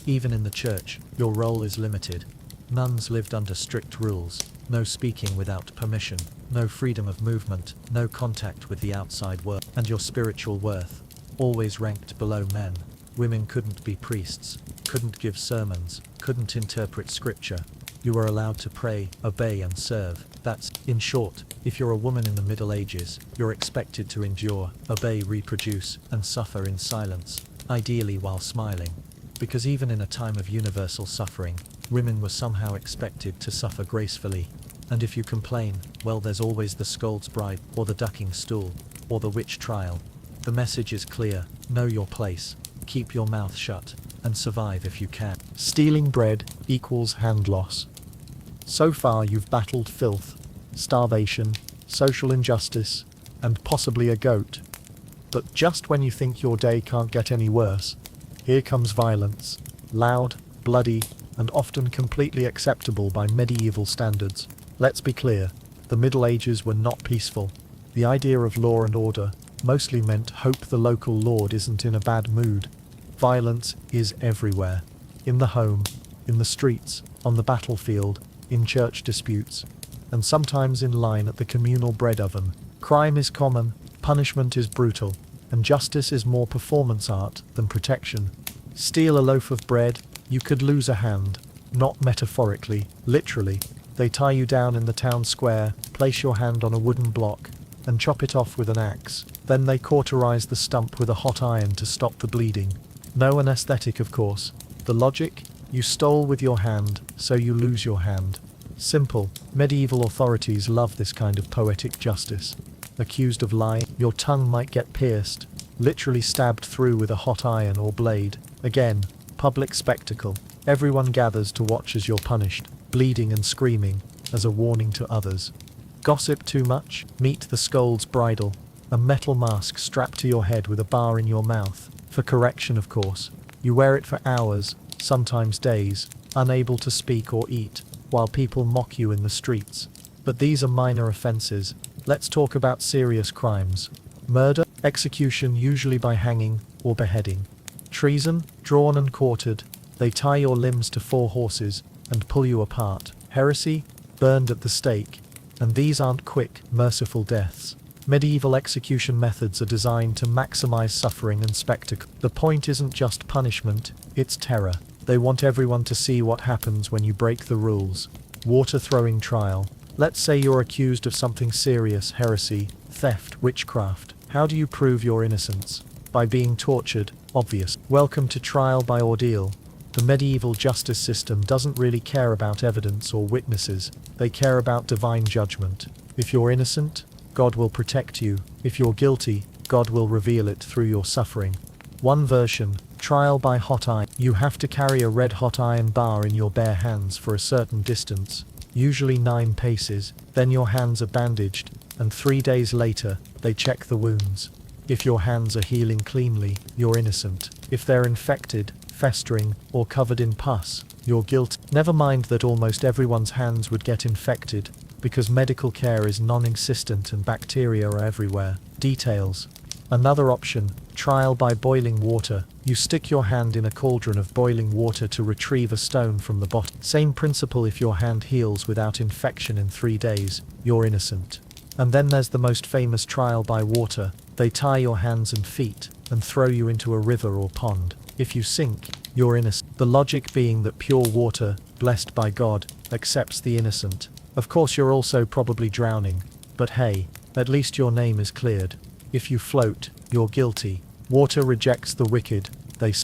Even in the church, your role is limited. Nuns lived under strict rules. no speaking without permission, no freedom of movement, no contact with the outside world, and your spiritual worth, always ranked below men. Women couldn't be priests, couldn't give sermons, couldn't interpret scripture. You were allowed to pray, obey and serve. That's, in short, if you're a woman in the Middle Ages, you're expected to endure, obey, reproduce, and suffer in silence, ideally while smiling. Because even in a time of universal suffering, women were somehow expected to suffer gracefully. And if you complain, well, there's always the scold's bride, or the ducking stool, or the witch trial. The message is clear: know your place, keep your mouth shut, and survive if you can. Stealing bread equals hand loss. So far you've battled filth, starvation, social injustice, and possibly a goat. But just when you think your day can't get any worse, here comes violence, loud, bloody, and often completely acceptable by medieval standards. Let's be clear, the Middle Ages were not peaceful. The idea of law and order mostly meant hope the local lord isn't in a bad mood. Violence is everywhere. In the home, in the streets, on the battlefield, in church disputes, and sometimes in line at the communal bread oven. Crime is common, punishment is brutal, and justice is more performance art than protection. Steal a loaf of bread, you could lose a hand. Not metaphorically, literally. They tie you down in the town square, place your hand on a wooden block, and chop it off with an axe. Then they cauterize the stump with a hot iron to stop the bleeding. No anesthetic, of course. The logic? You stole with your hand, so you lose your hand. Simple. Medieval authorities love this kind of poetic justice. Accused of lying, your tongue might get pierced, literally stabbed through with a hot iron or blade. Again, public spectacle. Everyone gathers to watch as you're punished, bleeding and screaming, as a warning to others. Gossip too much? Meet the scold's bridle. A metal mask strapped to your head with a bar in your mouth. For correction, of course. You wear it for hours, sometimes days, unable to speak or eat, while people mock you in the streets. But these are minor offenses. Let's talk about serious crimes. Murder, execution usually by hanging or beheading. Treason, drawn and quartered. They tie your limbs to 4 horses and pull you apart. Heresy, burned at the stake. And these aren't quick, merciful deaths. Medieval execution methods are designed to maximize suffering and spectacle. The point isn't just punishment, it's terror. They want everyone to see what happens when you break the rules. Water throwing trial. Let's say you're accused of something serious: heresy, theft, witchcraft. How do you prove your innocence? By being tortured, obvious. Welcome to trial by ordeal. The medieval justice system doesn't really care about evidence or witnesses. They care about divine judgment. If you're innocent, God will protect you. If you're guilty, God will reveal it through your suffering. One version, trial by hot iron. You have to carry a red-hot iron bar in your bare hands for a certain distance, usually 9 paces. Then your hands are bandaged, and 3 days later, they check the wounds. If your hands are healing cleanly, you're innocent. If they're infected, festering, or covered in pus, you're guilty. Never mind that almost everyone's hands would get infected, because medical care is non-existent and bacteria are everywhere. Details. Another option, trial by boiling water. You stick your hand in a cauldron of boiling water to retrieve a stone from the bottom. Same principle. If your hand heals without infection in 3 days, you're innocent. And then there's the most famous trial by water. They tie your hands and feet, and throw you into a river or pond. If you sink, you're innocent. The logic being that pure water, blessed by God, accepts the innocent. Of course you're also probably drowning, but hey, at least your name is cleared. If you float, you're guilty. Water rejects the wicked,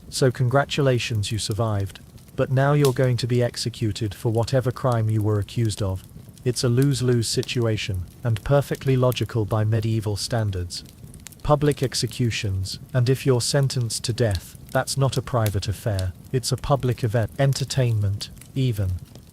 so congratulations, you survived. But now you're going to be executed for whatever crime you were accused of. It's a lose-lose situation, and perfectly logical by medieval standards. Public executions, and if you're sentenced to death, that's not a private affair, it's a public event. Entertainment, even.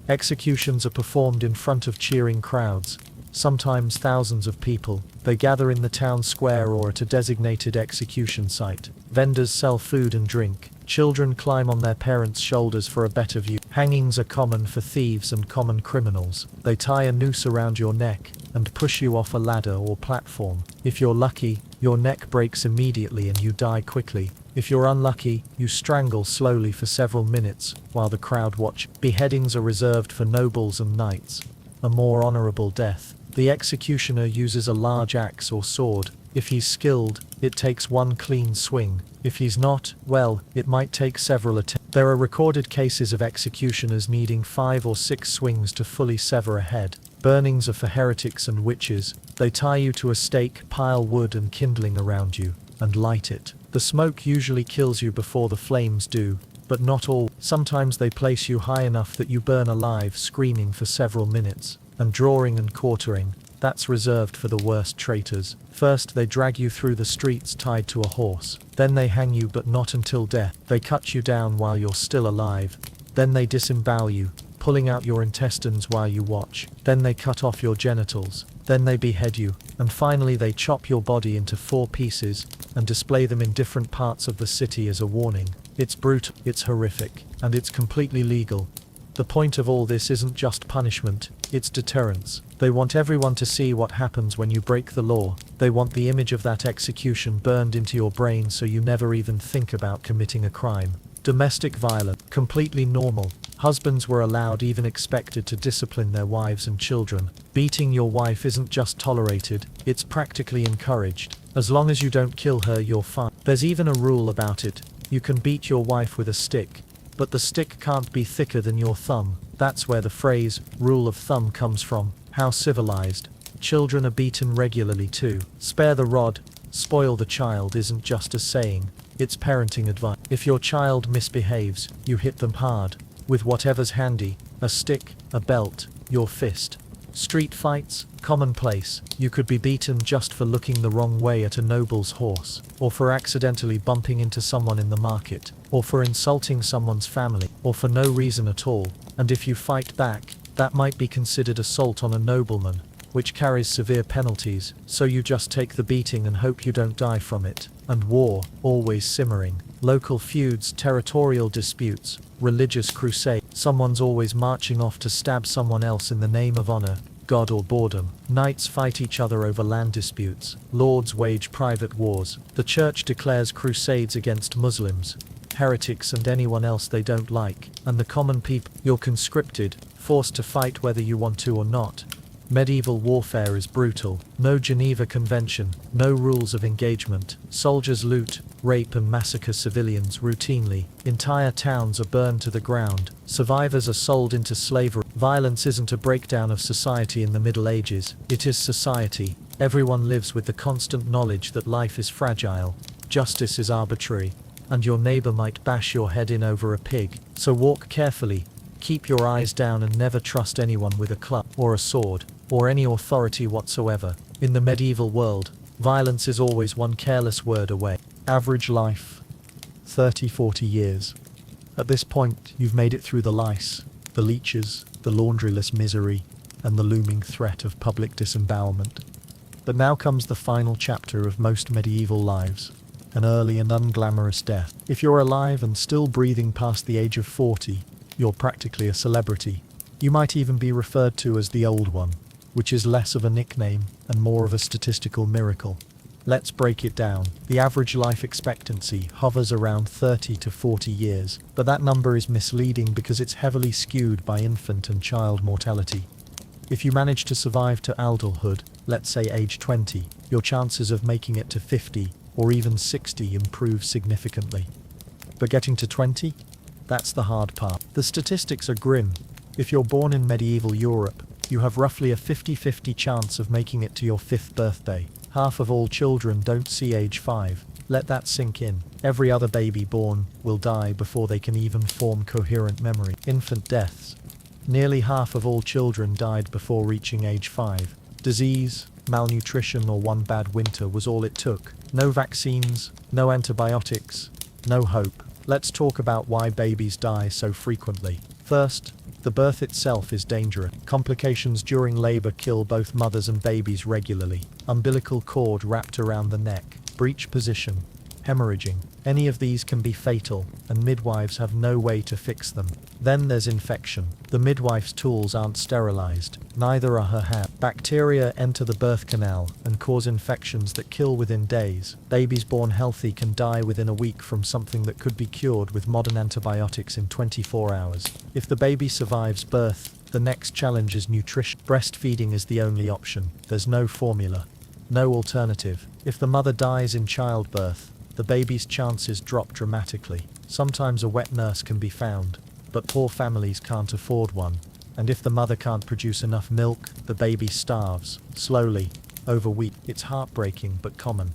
Executions are performed in front of cheering crowds, sometimes thousands of people. They gather in the town square or at a designated execution site. Vendors sell food and drink. Children climb on their parents' shoulders for a better view. Hangings are common for thieves and common criminals. They tie a noose around your neck and push you off a ladder or platform. If you're lucky, your neck breaks immediately and you die quickly. If you're unlucky, you strangle slowly for several minutes while the crowd watch. Beheadings are reserved for nobles and knights. a more honorable death. The executioner uses a large axe or sword. If he's skilled, it takes one clean swing. If he's not, well, it might take several attempts. There are recorded cases of executioners needing 5 or 6 swings to fully sever a head. Burnings are for heretics and witches. They tie you to a stake, pile wood and kindling around you, and light it. The smoke usually kills you before the flames do, but not all. Sometimes they place you high enough that you burn alive, screaming for several minutes, and drawing and quartering. That's reserved for the worst traitors. First they drag you through the streets tied to a horse. Then they hang you, but not until death. They cut you down while you're still alive. Then they disembowel you, pulling out your intestines while you watch. Then they cut off your genitals. Then they behead you. And finally they chop your body into 4 pieces and display them in different parts of the city as a warning. It's brutal, it's horrific, and it's completely legal. The point of all this isn't just punishment, it's deterrence. They want everyone to see what happens when you break the law. They want the image of that execution burned into your brain so you never even think about committing a crime. Domestic violence, completely normal. Husbands were allowed, even expected, to discipline their wives and children. Beating your wife isn't just tolerated, it's practically encouraged. As long as you don't kill her, you're fine. There's even a rule about it. You can beat your wife with a stick, but the stick can't be thicker than your thumb. That's where the phrase, rule of thumb, comes from. How civilized. Children are beaten regularly too. Spare the rod, spoil the child isn't just a saying, it's parenting advice. If your child misbehaves, you hit them hard, with whatever's handy, a stick, a belt, your fist. Street fights, commonplace. You could be beaten just for looking the wrong way at a noble's horse, or for accidentally bumping into someone in the market, or for insulting someone's family, or for no reason at all. And if you fight back, that might be considered assault on a nobleman, which carries severe penalties, so you just take the beating and hope you don't die from it. And war, always simmering. Local feuds, territorial disputes, religious crusade. Someone's always marching off to stab someone else in the name of honor, God or boredom. Knights fight each other over land disputes. Lords wage private wars. The church declares crusades against Muslims, heretics and anyone else they don't like. And the common people, you're conscripted, forced to fight whether you want to or not. Medieval warfare is brutal. No Geneva Convention, no rules of engagement. Soldiers loot, rape and massacre civilians routinely. Entire towns are burned to the ground. Survivors are sold into slavery. Violence isn't a breakdown of society in the Middle Ages. It is society. Everyone lives with the constant knowledge that life is fragile, justice is arbitrary, and your neighbor might bash your head in over a pig. So walk carefully, keep your eyes down and never trust anyone with a club or a sword, or any authority whatsoever. In the medieval world, violence is always one careless word away. Average life, 30-40 years. At this point, you've made it through the lice, the leeches, the laundryless misery, and the looming threat of public disembowelment. But now comes the final chapter of most medieval lives, an early and unglamorous death. If you're alive and still breathing past the age of 40, you're practically a celebrity. You might even be referred to as the Old One, which is less of a nickname and more of a statistical miracle. Let's break it down. The average life expectancy hovers around 30 to 40 years, but that number is misleading because it's heavily skewed by infant and child mortality. If you manage to survive to adulthood, let's say age 20, your chances of making it to 50 or even 60 improve significantly. But getting to 20? That's the hard part. The statistics are grim. If you're born in medieval Europe, you have roughly a 50-50 chance of making it to your 5th birthday. Half of all children don't see age 5. Let that sink in. Every other baby born will die before they can even form coherent memory. Infant deaths. Nearly half of all children died before reaching age 5. Disease, malnutrition or one bad winter was all it took. No vaccines, no antibiotics, no hope. Let's talk about why babies die so frequently. First, the birth itself is dangerous. Complications during labor kill both mothers and babies regularly. Umbilical cord wrapped around the neck, breech position, hemorrhaging. Any of these can be fatal, and midwives have no way to fix them. Then there's infection. The midwife's tools aren't sterilized, neither are her hands. Bacteria enter the birth canal and cause infections that kill within days. Babies born healthy can die within a week from something that could be cured with modern antibiotics in 24 hours. If the baby survives birth, The next challenge is nutrition. Breastfeeding is the only option. There's no formula, no alternative. If the mother dies in childbirth, the baby's chances drop dramatically. Sometimes a wet nurse can be found, but poor families can't afford one. And if the mother can't produce enough milk, the baby starves, slowly, over weeks. It's heartbreaking but common.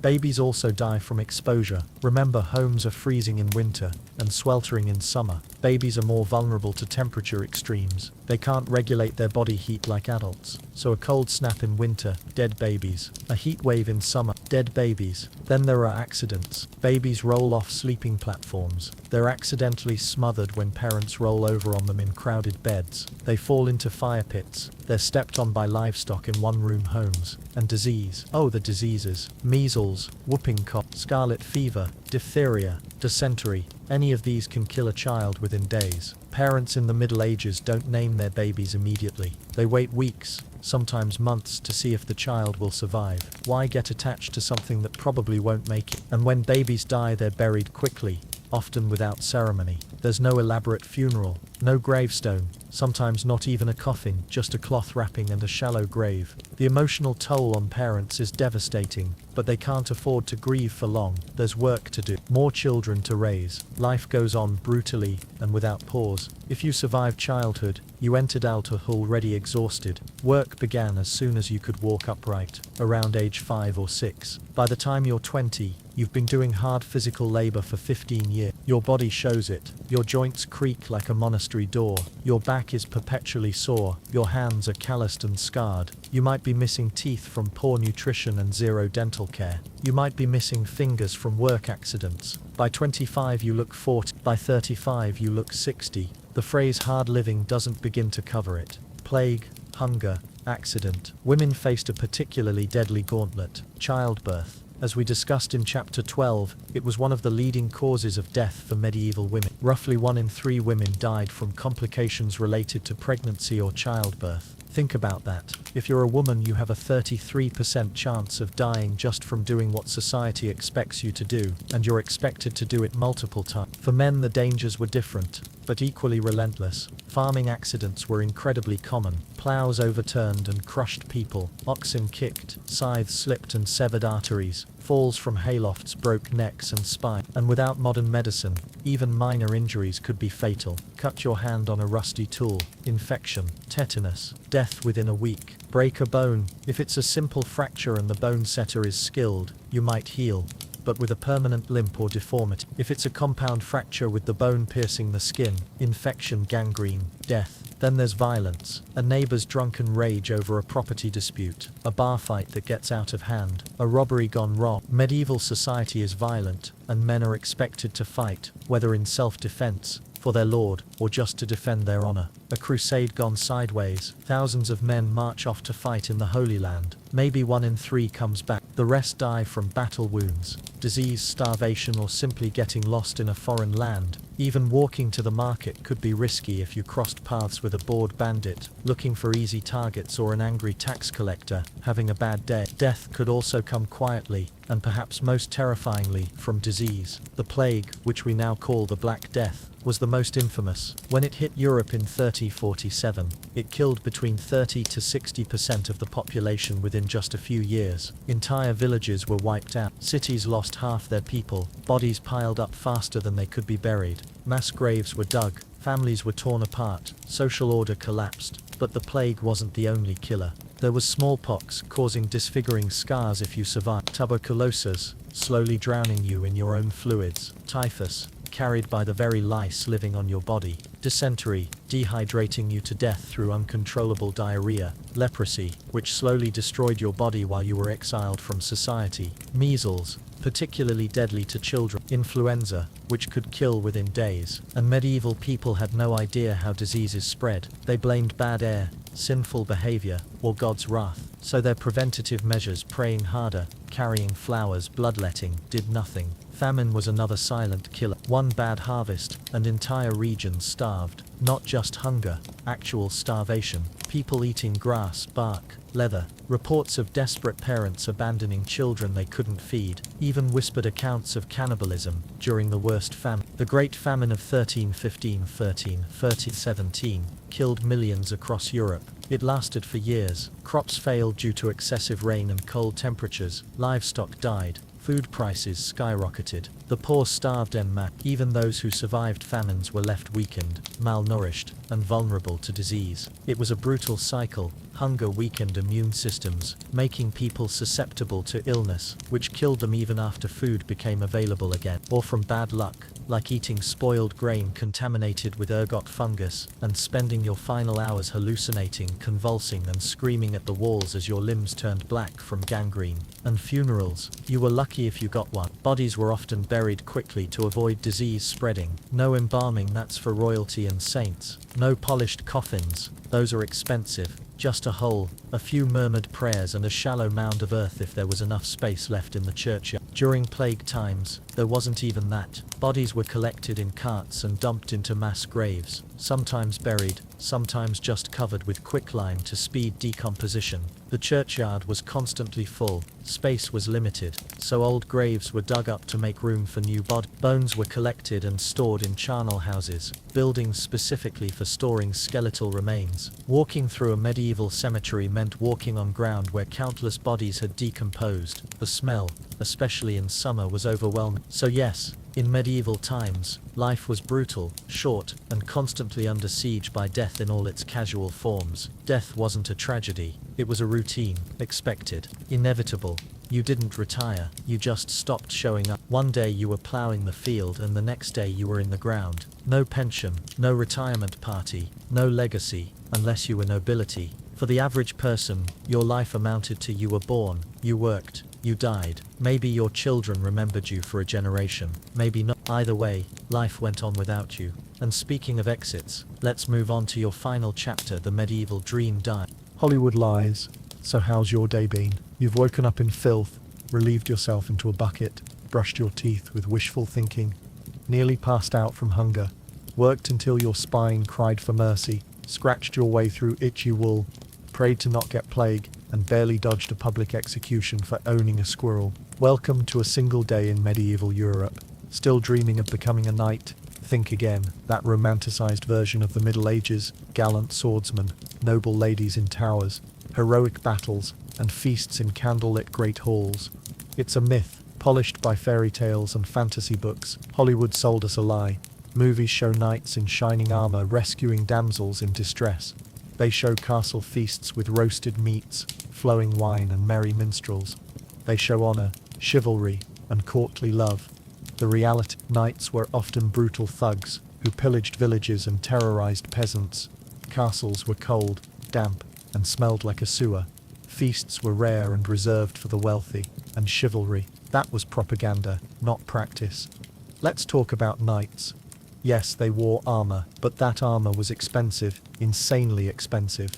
Babies also die from exposure. Remember, homes are freezing in winter and sweltering in summer. Babies are more vulnerable to temperature extremes. They can't regulate their body heat like adults. So a cold snap in winter, dead babies. A heat wave in summer, dead babies. Then there are accidents. Babies roll off sleeping platforms. They're accidentally smothered when parents roll over on them in crowded beds. They fall into fire pits. They're stepped on by livestock in one-room homes. And disease. Oh, the diseases. Measles, whooping cough, scarlet fever, diphtheria, dysentery. Any of these can kill a child within days. Parents in the Middle Ages don't name their babies immediately. They wait weeks, sometimes months, to see if the child will survive. Why get attached to something that probably won't make it? And when babies die, they're buried quickly, often without ceremony. There's no elaborate funeral, no gravestone, sometimes not even a coffin, just a cloth wrapping and a shallow grave. The emotional toll on parents is devastating, but they can't afford to grieve for long. There's work to do, more children to raise. Life goes on brutally and without pause. If you survived childhood, you entered adulthood already exhausted. Work began as soon as you could walk upright, around age 5 or 6. By the time you're 20, you've been doing hard physical labor for 15 years. Your body shows it. Your joints creak like a monastery door. Your back is perpetually sore. Your hands are calloused and scarred. You might be missing teeth from poor nutrition and zero dental care. You might be missing fingers from work accidents. By 25 you look 40. By 35 you look 60. The phrase hard living doesn't begin to cover it. Plague, hunger, accident. Women faced a particularly deadly gauntlet: childbirth. As we discussed in Chapter 12, it was one of the leading causes of death for medieval women. Roughly 1 in 3 women died from complications related to pregnancy or childbirth. Think about that. If you're a woman, you have a 33% chance of dying just from doing what society expects you to do, and you're expected to do it multiple times. For men, the dangers were different, but equally relentless. Farming accidents were incredibly common. Plows overturned and crushed people. Oxen kicked. Scythes slipped and severed arteries. Falls from haylofts broke necks and spines. And without modern medicine, even minor injuries could be fatal. Cut your hand on a rusty tool. Infection. Tetanus. Death within a week. Break a bone. If it's a simple fracture and the bone setter is skilled, you might heal, but with a permanent limp or deformity. If it's a compound fracture with the bone piercing the skin, infection, gangrene, death. Then there's violence. A neighbor's drunken rage over a property dispute. A bar fight that gets out of hand. A robbery gone wrong. Medieval society is violent, and men are expected to fight, whether in self-defense, for their lord, or just to defend their honor. A crusade gone sideways. Thousands of men march off to fight in the Holy Land. Maybe 1 in 3 comes back. The rest die from battle wounds, disease, starvation, or simply getting lost in a foreign land. Even walking to the market could be risky if you crossed paths with a bored bandit, looking for easy targets, or an angry tax collector, having a bad day. Death could also come quietly, and perhaps most terrifyingly, from disease. The plague, which we now call the Black Death, was the most infamous. When it hit Europe in 3047, it killed between 30 to 60% of the population within just a few years. Entire villages were wiped out. Cities lost half their people. Bodies piled up faster than they could be buried. Mass graves were dug. Families were torn apart. Social order collapsed. But the plague wasn't the only killer. There was smallpox, causing disfiguring scars if you survived. Tuberculosis, slowly drowning you in your own fluids. Typhus, carried by the very lice living on your body. Dysentery, dehydrating you to death through uncontrollable diarrhea. Leprosy, which slowly destroyed your body while you were exiled from society. Measles, particularly deadly to children. Influenza, which could kill within days. And medieval people had no idea how diseases spread. They blamed bad air, sinful behavior, or God's wrath. So their preventative measures, praying harder, carrying flowers, bloodletting, did nothing. Famine was another silent killer. One bad harvest, and entire regions starved. Not just hunger, actual starvation. people eating grass, bark, leather, reports of desperate parents abandoning children they couldn't feed, even whispered accounts of cannibalism during the worst famine. The Great Famine of 1315-1317 killed millions across Europe. It lasted for years. Crops failed due to excessive rain and cold temperatures. Livestock died. Food prices skyrocketed. The poor starved en masse. Even those who survived famines were left weakened, malnourished, and vulnerable to disease. It was a brutal cycle. Hunger weakened immune systems, making people susceptible to illness, which killed them even after food became available again. Or from bad luck, like eating spoiled grain contaminated with ergot fungus, and spending your final hours hallucinating, convulsing, and screaming at the walls as your limbs turned black from gangrene. And funerals. You were lucky if you got one. Bodies were often buried quickly to avoid disease spreading. No embalming, that's for royalty and saints. No polished coffins, those are expensive. Just a hole, a few murmured prayers, and a shallow mound of earth if there was enough space left in the churchyard. During plague times, there wasn't even that. Bodies were collected in carts and dumped into mass graves, sometimes buried, sometimes just covered with quicklime to speed decomposition. The churchyard was constantly full, space was limited, so old graves were dug up to make room for new bodies. Bones were collected and stored in charnel houses, buildings specifically for storing skeletal remains. Walking through a medieval cemetery meant walking on ground where countless bodies had decomposed. The smell, especially in summer, was overwhelming. So yes, in medieval times, life was brutal, short, and constantly under siege by death in all its casual forms. Death wasn't a tragedy, it was a routine, expected, inevitable. You didn't retire, you just stopped showing up. One day you were plowing the field and the next day you were in the ground. No pension, no retirement party, no legacy, unless you were nobility. For the average person, your life amounted to you were born, you worked, you died. Maybe your children remembered you for a generation, maybe not. Either way, life went on without you. And speaking of exits, let's move on to your final chapter, the medieval dream died. Hollywood lies. So how's your day been? You've woken up in filth, relieved yourself into a bucket, brushed your teeth with wishful thinking, nearly passed out from hunger, worked until your spine cried for mercy, scratched your way through itchy wool, prayed to not get plague, and barely dodged a public execution for owning a squirrel. Welcome to a single day in medieval Europe. Still dreaming of becoming a knight? Think again. That romanticized version of the Middle Ages, gallant swordsmen, noble ladies in towers, heroic battles, and feasts in candlelit great halls. It's a myth, polished by fairy tales and fantasy books. Hollywood sold us a lie. Movies show knights in shining armor rescuing damsels in distress. They show castle feasts with roasted meats, flowing wine, and merry minstrels. They show honor, chivalry, and courtly love. The reality: knights were often brutal thugs who pillaged villages and terrorized peasants. Castles were cold, damp, and smelled like a sewer. Feasts were rare and reserved for the wealthy. And chivalry, that was propaganda, not practice. Let's talk about knights. Yes, they wore armor, but that armor was expensive, insanely expensive.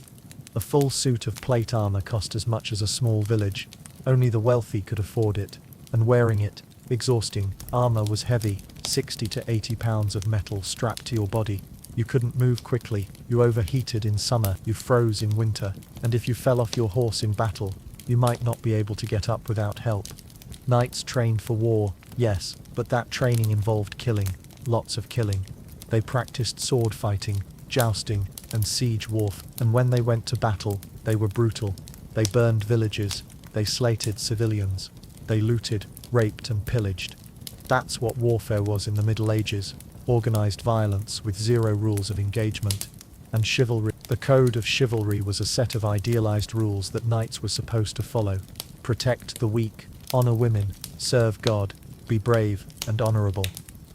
A full suit of plate armor cost as much as a small village. Only the wealthy could afford it, and wearing it, exhausting. Armor was heavy, 60 to 80 pounds of metal strapped to your body. You couldn't move quickly, you overheated in summer, you froze in winter, and if you fell off your horse in battle, you might not be able to get up without help. Knights trained for war, yes, but that training involved killing, lots of killing. They practiced sword fighting, jousting, and siege warfare, and when they went to battle, they were brutal. They burned villages, they slated civilians, they looted, raped, and pillaged. That's what warfare was in the Middle Ages. Organized violence with zero rules of engagement. And chivalry. The code of chivalry was a set of idealized rules that knights were supposed to follow. Protect the weak, honor women, serve God, be brave and honorable.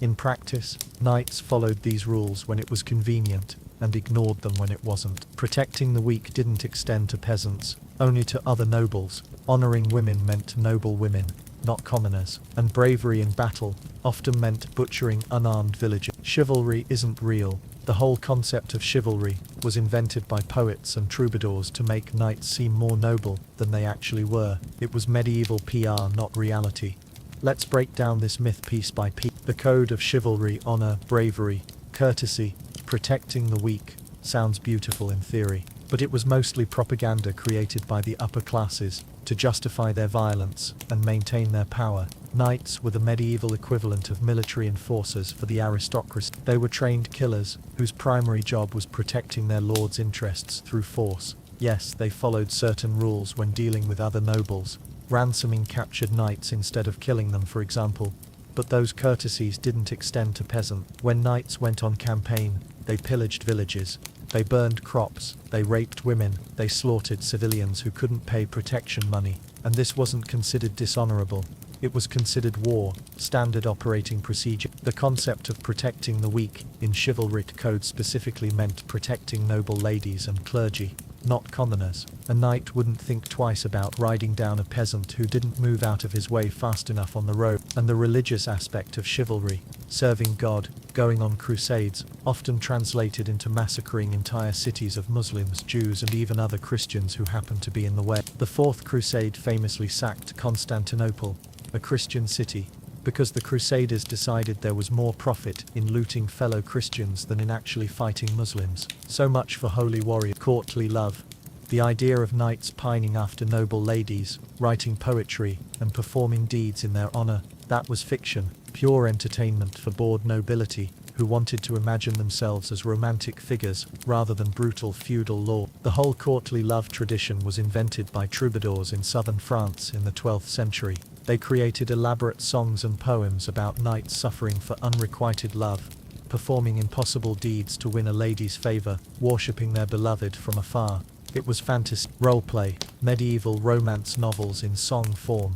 In practice, knights followed these rules when it was convenient, and ignored them when it wasn't. Protecting the weak didn't extend to peasants, only to other nobles. Honoring women meant noble women, not commoners. And bravery in battle often meant butchering unarmed villagers. Chivalry isn't real. The whole concept of chivalry was invented by poets and troubadours to make knights seem more noble than they actually were. It was medieval PR, not reality. Let's break down this myth piece by piece. The code of chivalry: honor, bravery, courtesy, protecting the weak. Sounds beautiful in theory. but it was mostly propaganda created by the upper classes to justify their violence and maintain their power. Knights were the medieval equivalent of military enforcers for the aristocracy. They were trained killers whose primary job was protecting their lord's interests through force. Yes, they followed certain rules when dealing with other nobles, ransoming captured knights instead of killing them, for example. But those courtesies didn't extend to peasants. When knights went on campaign, they pillaged villages, they burned crops, they raped women, they slaughtered civilians who couldn't pay protection money. And this wasn't considered dishonorable. It was considered war, standard operating procedure. The concept of protecting the weak in chivalric code specifically meant protecting noble ladies and clergy, not commoners. A knight wouldn't think twice about riding down a peasant who didn't move out of his way fast enough on the road. And the religious aspect of chivalry, serving God, going on crusades, often translated into massacring entire cities of Muslims, Jews, and even other Christians who happened to be in the way. The Fourth Crusade famously sacked Constantinople, a Christian city, because the Crusaders decided there was more profit in looting fellow Christians than in actually fighting Muslims. So much for holy warrior. Courtly love. The idea of knights pining after noble ladies, writing poetry, and performing deeds in their honor, that was fiction, pure entertainment for bored nobility, who wanted to imagine themselves as romantic figures rather than brutal feudal lord. The whole courtly love tradition was invented by troubadours in southern France in the 12th century. They created elaborate songs and poems about knights suffering for unrequited love, performing impossible deeds to win a lady's favor, worshipping their beloved from afar. It was fantasy, roleplay, medieval romance novels in song form.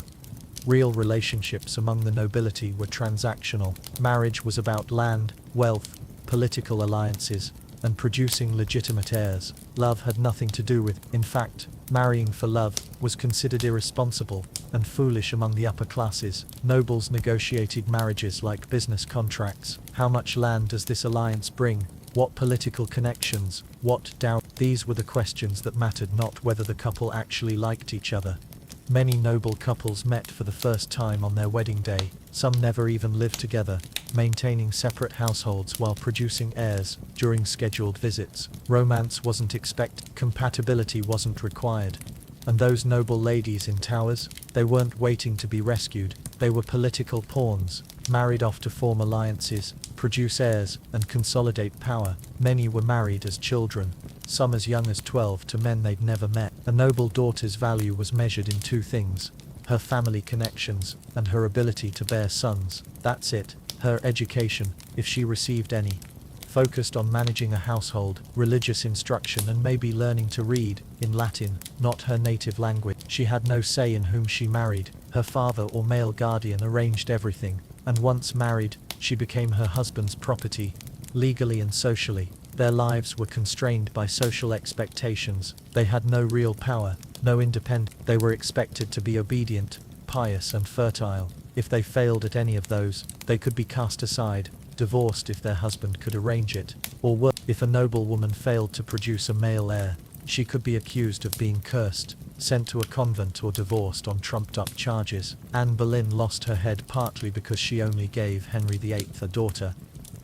Real relationships among the nobility were transactional. Marriage was about land, wealth, political alliances, and producing legitimate heirs. Love had nothing to do with. In fact, marrying for love was considered irresponsible and foolish among the upper classes. Nobles negotiated marriages like business contracts. How much land does this alliance bring? What political connections? What dowry? These were the questions that mattered, not whether the couple actually liked each other. Many noble couples met for the first time on their wedding day. Some never even lived together, maintaining separate households while producing heirs during scheduled visits. Romance wasn't expected, compatibility wasn't required. And those noble ladies in towers, they weren't waiting to be rescued. They were political pawns, married off to form alliances, produce heirs, and consolidate power. Many were married as children, some as young as 12, to men they'd never met. A noble daughter's value was measured in two things: her family connections and her ability to bear sons. That's it. Her education, if she received any, focused on managing a household, religious instruction, and maybe learning to read in Latin, not her native language. She had no say in whom she married. Her father or male guardian arranged everything, and once married, she became her husband's property, legally and socially. Their lives were constrained by social expectations. They had no real power, no independence. They were expected to be obedient, pious, and fertile. If they failed at any of those, they could be cast aside, divorced if their husband could arrange it, or worse, if a noblewoman failed to produce a male heir, she could be accused of being cursed, sent to a convent, or divorced on trumped-up charges. Anne Boleyn lost her head partly because she only gave Henry VIII a daughter,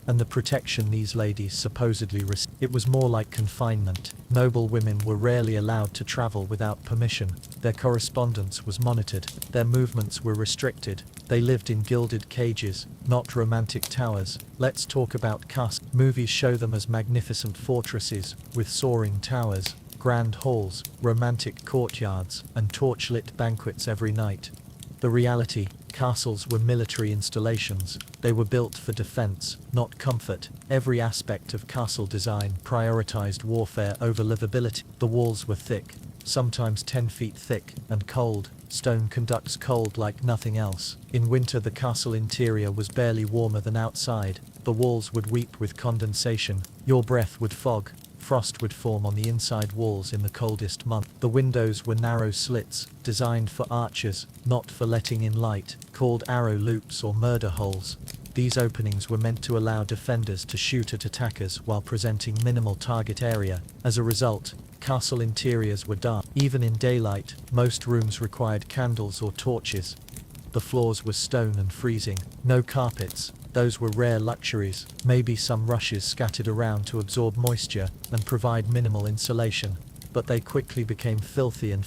and the protection these ladies supposedly received. It was more like confinement. Noble women were rarely allowed to travel without permission. Their correspondence was monitored. Their movements were restricted. They lived in gilded cages, not romantic towers. Let's talk about castles. Movies show them as magnificent fortresses, with soaring towers, grand halls, romantic courtyards, and torchlit banquets every night. The reality: castles were military installations. They were built for defense, not comfort. Every aspect of castle design prioritized warfare over livability. The walls were thick, sometimes 10 feet thick, and cold. Stone conducts cold like nothing else. In winter, the castle interior was barely warmer than outside. The walls would weep with condensation. Your breath would fog. Frost would form on the inside walls in the coldest month. The windows were narrow slits, designed for archers, not for letting in light, called arrow loops or murder holes. These openings were meant to allow defenders to shoot at attackers while presenting minimal target area. As a result, castle interiors were dark. Even in daylight, most rooms required candles or torches. The floors were stone and freezing. No carpets. Those were rare luxuries. Maybe some rushes scattered around to absorb moisture and provide minimal insulation. but they quickly became filthy and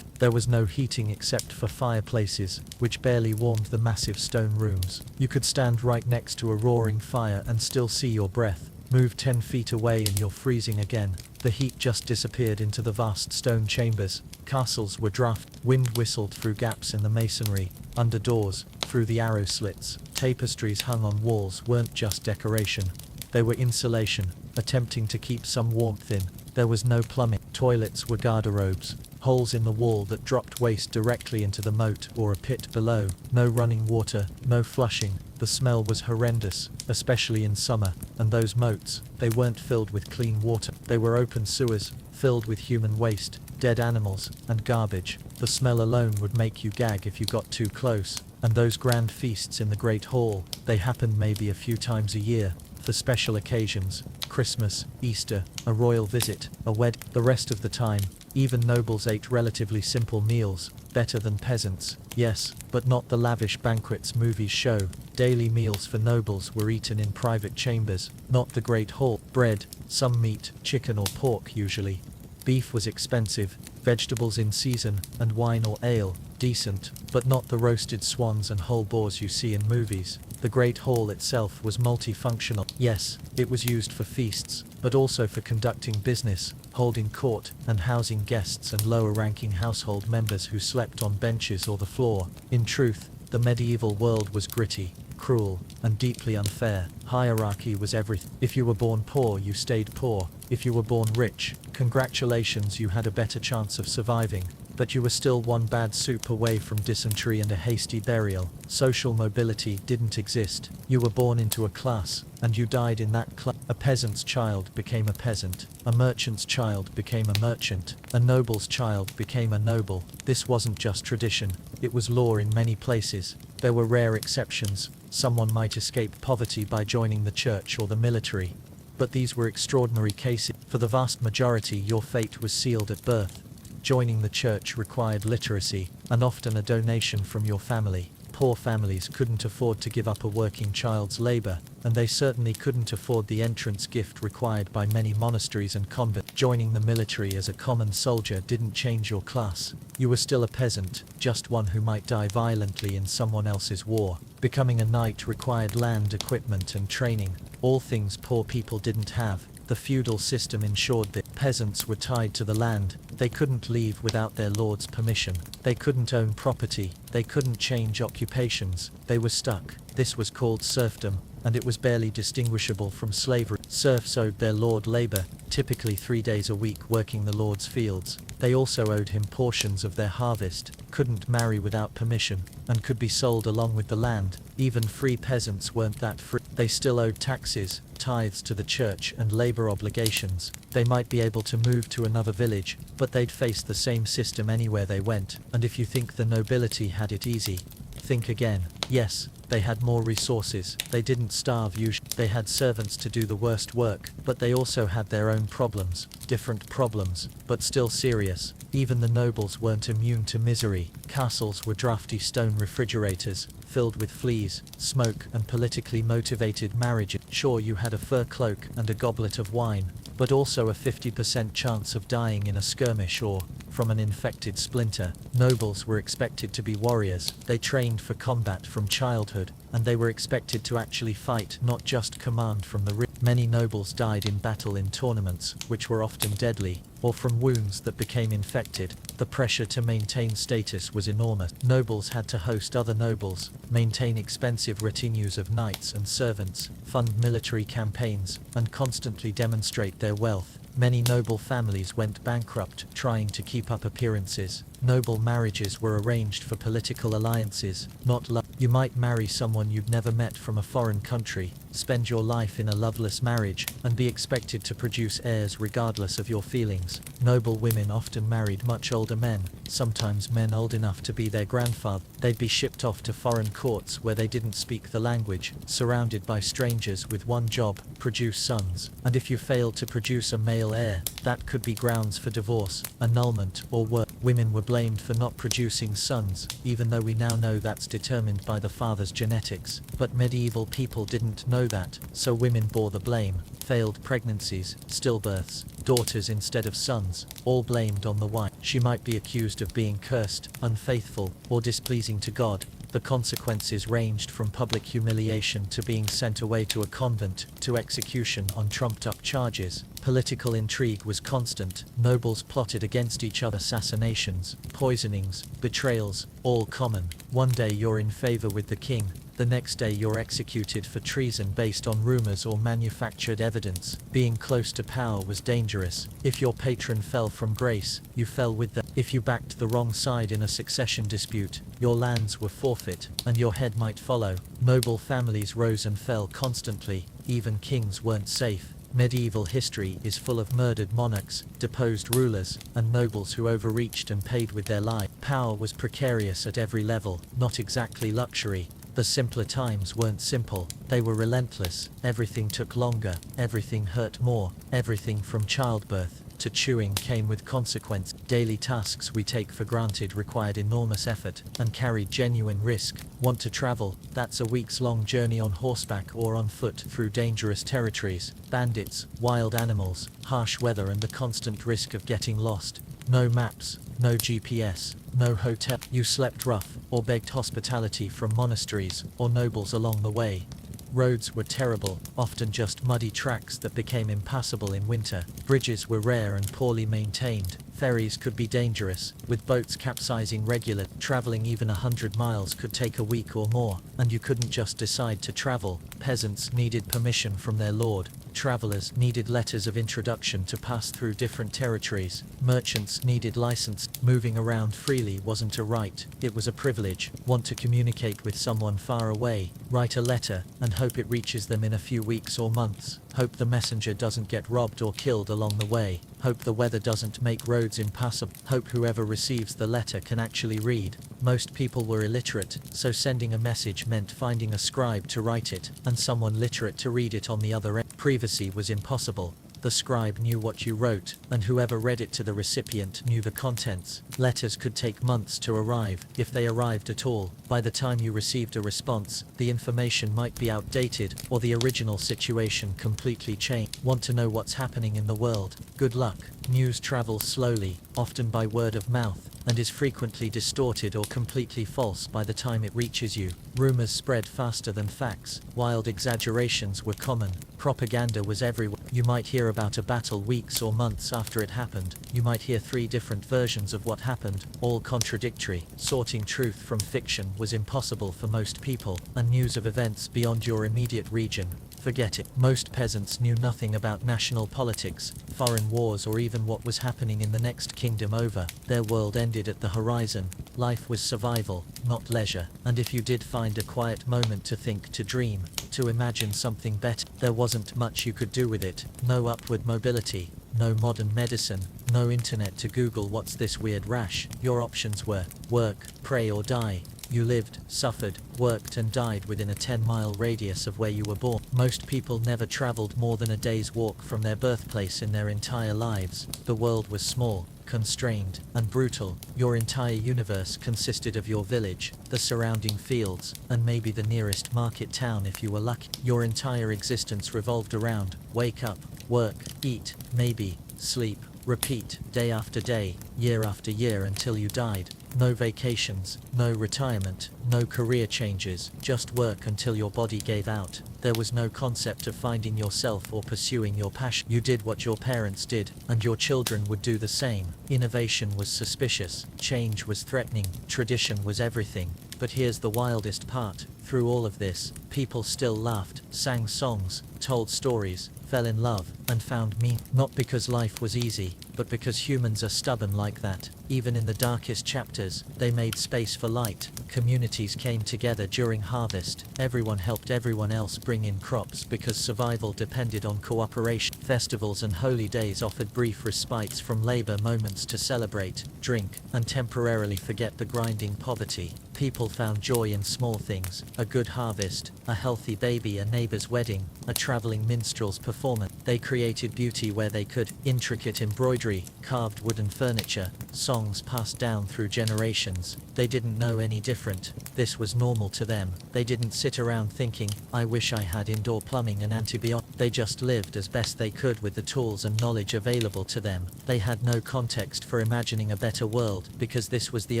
there was no heating except for fireplaces, which barely warmed the massive stone rooms. You could stand right next to a roaring fire and still see your breath. Move 10 feet away and you're freezing again. The heat just disappeared into the vast stone chambers. Castles were drafted. Wind whistled through gaps in the masonry, under doors, through the arrow slits. Tapestries hung on walls weren't just decoration. They were insulation, attempting to keep some warmth in. There was no plumbing. Toilets were garderobes, holes in the wall that dropped waste directly into the moat or a pit below. No running water, no flushing. The smell was horrendous, especially in summer, and those moats, they weren't filled with clean water. They were open sewers, filled with human waste, dead animals, and garbage. The smell alone would make you gag if you got too close. And those grand feasts in the Great Hall, they happened maybe a few times a year, for special occasions, Christmas, Easter, a royal visit, a wedding. The rest of the time, even nobles ate relatively simple meals, better than peasants, yes, but not the lavish banquets movies show. Daily meals for nobles were eaten in private chambers, not the Great Hall. Bread, some meat, chicken or pork usually. Beef was expensive, vegetables in season, and wine or ale, decent, but not the roasted swans and whole boars you see in movies. The Great Hall itself was multifunctional. Yes, it was used for feasts, but also for conducting business, holding court, and housing guests and lower-ranking household members who slept on benches or the floor. In truth, the medieval world was gritty, cruel, and deeply unfair. Hierarchy was everything. If you were born poor, you stayed poor. If you were born rich, congratulations, you had a better chance of surviving. But you were still one bad soup away from dysentery and a hasty burial. Social mobility didn't exist. You were born into a class, and you died in that class. A peasant's child became a peasant. A merchant's child became a merchant. A noble's child became a noble. This wasn't just tradition, it was law in many places. There were rare exceptions. Someone might escape poverty by joining the church or the military. But these were extraordinary cases. For the vast majority, your fate was sealed at birth. Joining the church required literacy, and often a donation from your family. Poor families couldn't afford to give up a working child's labor, and they certainly couldn't afford the entrance gift required by many monasteries and convents. Joining the military as a common soldier didn't change your class. You were still a peasant, just one who might die violently in someone else's war. Becoming a knight required land, equipment, and training, all things poor people didn't have. The feudal system ensured that peasants were tied to the land. They couldn't leave without their lord's permission. They couldn't own property. They couldn't change occupations. They were stuck. This was called serfdom, and it was barely distinguishable from slavery. Serfs owed their lord labor, typically 3 days a week working the lord's fields. They also owed him portions of their harvest, couldn't marry without permission, and could be sold along with the land. Even free peasants weren't that free. They still owed taxes, tithes to the church, and labor obligations. They might be able to move to another village, but they'd face the same system anywhere they went. And if you think the nobility had it easy, think again. Yes, they had more resources. They didn't starve usually. They had servants to do the worst work, but they also had their own problems. Different problems, but still serious. Even the nobles weren't immune to misery. Castles were drafty stone refrigerators, filled with fleas, smoke, and politically motivated marriages. Sure, you had a fur cloak and a goblet of wine, but also a 50% chance of dying in a skirmish or from an infected splinter. Nobles were expected to be warriors. They trained for combat from childhood, and they were expected to actually fight, not just command from the rear. Many nobles died in battle in tournaments, which were often deadly, or from wounds that became infected. The pressure to maintain status was enormous. Nobles had to host other nobles, maintain expensive retinues of knights and servants, fund military campaigns, and constantly demonstrate their wealth. Many noble families went bankrupt trying to keep up appearances. Noble marriages were arranged for political alliances, not love. You might marry someone you'd never met from a foreign country, spend your life in a loveless marriage, and be expected to produce heirs regardless of your feelings. Noble women often married much older men, sometimes men old enough to be their grandfather. They'd be shipped off to foreign courts where they didn't speak the language, surrounded by strangers with one job: produce sons. And if you failed to produce a male heir, that could be grounds for divorce, annulment, or worse. Women were blamed for not producing sons, even though we now know that's determined by the father's genetics. But medieval people didn't know that, so women bore the blame. Failed pregnancies, stillbirths, daughters instead of sons, all blamed on the wife. She might be accused of being cursed, unfaithful, or displeasing to God. The consequences ranged from public humiliation to being sent away to a convent, to execution on trumped-up charges. Political intrigue was constant. Nobles plotted against each other. Assassinations, poisonings, betrayals, all common. One day you're in favor with the king, the next day you're executed for treason based on rumors or manufactured evidence. Being close to power was dangerous. If your patron fell from grace, you fell with them. If you backed the wrong side in a succession dispute, your lands were forfeit, and your head might follow. Noble families rose and fell constantly. Even kings weren't safe. Medieval history is full of murdered monarchs, deposed rulers, and nobles who overreached and paid with their lives. Power was precarious at every level, not exactly luxury. The simpler times weren't simple, they were relentless. Everything took longer, everything hurt more, everything from childbirth to chewing came with consequence. Daily tasks we take for granted required enormous effort and carried genuine risk. Want to travel? That's a weeks-long journey on horseback or on foot through dangerous territories. Bandits, wild animals, harsh weather and the constant risk of getting lost. No maps, no GPS, no hotel. You slept rough, or begged hospitality from monasteries or nobles along the way. Roads were terrible, often just muddy tracks that became impassable in winter. Bridges were rare and poorly maintained. Ferries could be dangerous, with boats capsizing regularly. Traveling even 100 miles could take a week or more, and you couldn't just decide to travel. Peasants needed permission from their lord. Travelers needed letters of introduction to pass through different territories. Merchants needed license. Moving around freely wasn't a right, it was a privilege. Want to communicate with someone far away? Write a letter, and hope it reaches them in a few weeks or months. Hope the messenger doesn't get robbed or killed along the way. Hope the weather doesn't make roads impassable. Hope whoever receives the letter can actually read. Most people were illiterate, so sending a message meant finding a scribe to write it, and someone literate to read it on the other end. Privacy was impossible. The scribe knew what you wrote, and whoever read it to the recipient knew the contents. Letters could take months to arrive, if they arrived at all. By the time you received a response, the information might be outdated, or the original situation completely changed. Want to know what's happening in the world? Good luck. News travels slowly, often by word of mouth, and is frequently distorted or completely false by the time it reaches you. Rumors spread faster than facts. Wild exaggerations were common. Propaganda was everywhere. You might hear about a battle weeks or months after it happened. You might hear 3 different versions of what happened, all contradictory. Sorting truth from fiction was impossible for most people, and news of events beyond your immediate region, forget it. Most peasants knew nothing about national politics, foreign wars, or even what was happening in the next kingdom over. Their world ended at the horizon. Life was survival, not leisure. And if you did find a quiet moment to think, to dream, to imagine something better, there wasn't much you could do with it. No upward mobility, no modern medicine, no internet to Google what's this weird rash. Your options were work, pray or die. You lived, suffered, worked and died within a 10-mile radius of where you were born. Most people never traveled more than a day's walk from their birthplace in their entire lives. The world was small, constrained, and brutal. Your entire universe consisted of your village, the surrounding fields, and maybe the nearest market town if you were lucky. Your entire existence revolved around wake up, work, eat, maybe, sleep, repeat, day after day, year after year until you died. No vacations, no retirement, no career changes, just work until your body gave out. There was no concept of finding yourself or pursuing your passion. You did what your parents did, and your children would do the same. Innovation was suspicious, change was threatening, tradition was everything. But here's the wildest part. Through all of this, people still laughed, sang songs, told stories, fell in love, and found meaning. Not because life was easy, but because humans are stubborn like that. Even in the darkest chapters, they made space for light. Communities came together during harvest. Everyone helped everyone else bring in crops because survival depended on cooperation. Festivals and holy days offered brief respites from labor, moments to celebrate, drink, and temporarily forget the grinding poverty. People found joy in small things, a good harvest, a healthy baby, a neighbor's wedding, a traveling minstrel's performance. They created beauty where they could, intricate embroidery, carved wooden furniture, songs passed down through generations. They didn't know any different. This was normal to them. They didn't sit around thinking, I wish I had indoor plumbing and antibiotics. They just lived as best they could with the tools and knowledge available to them. They had no context for imagining a better world, because this was the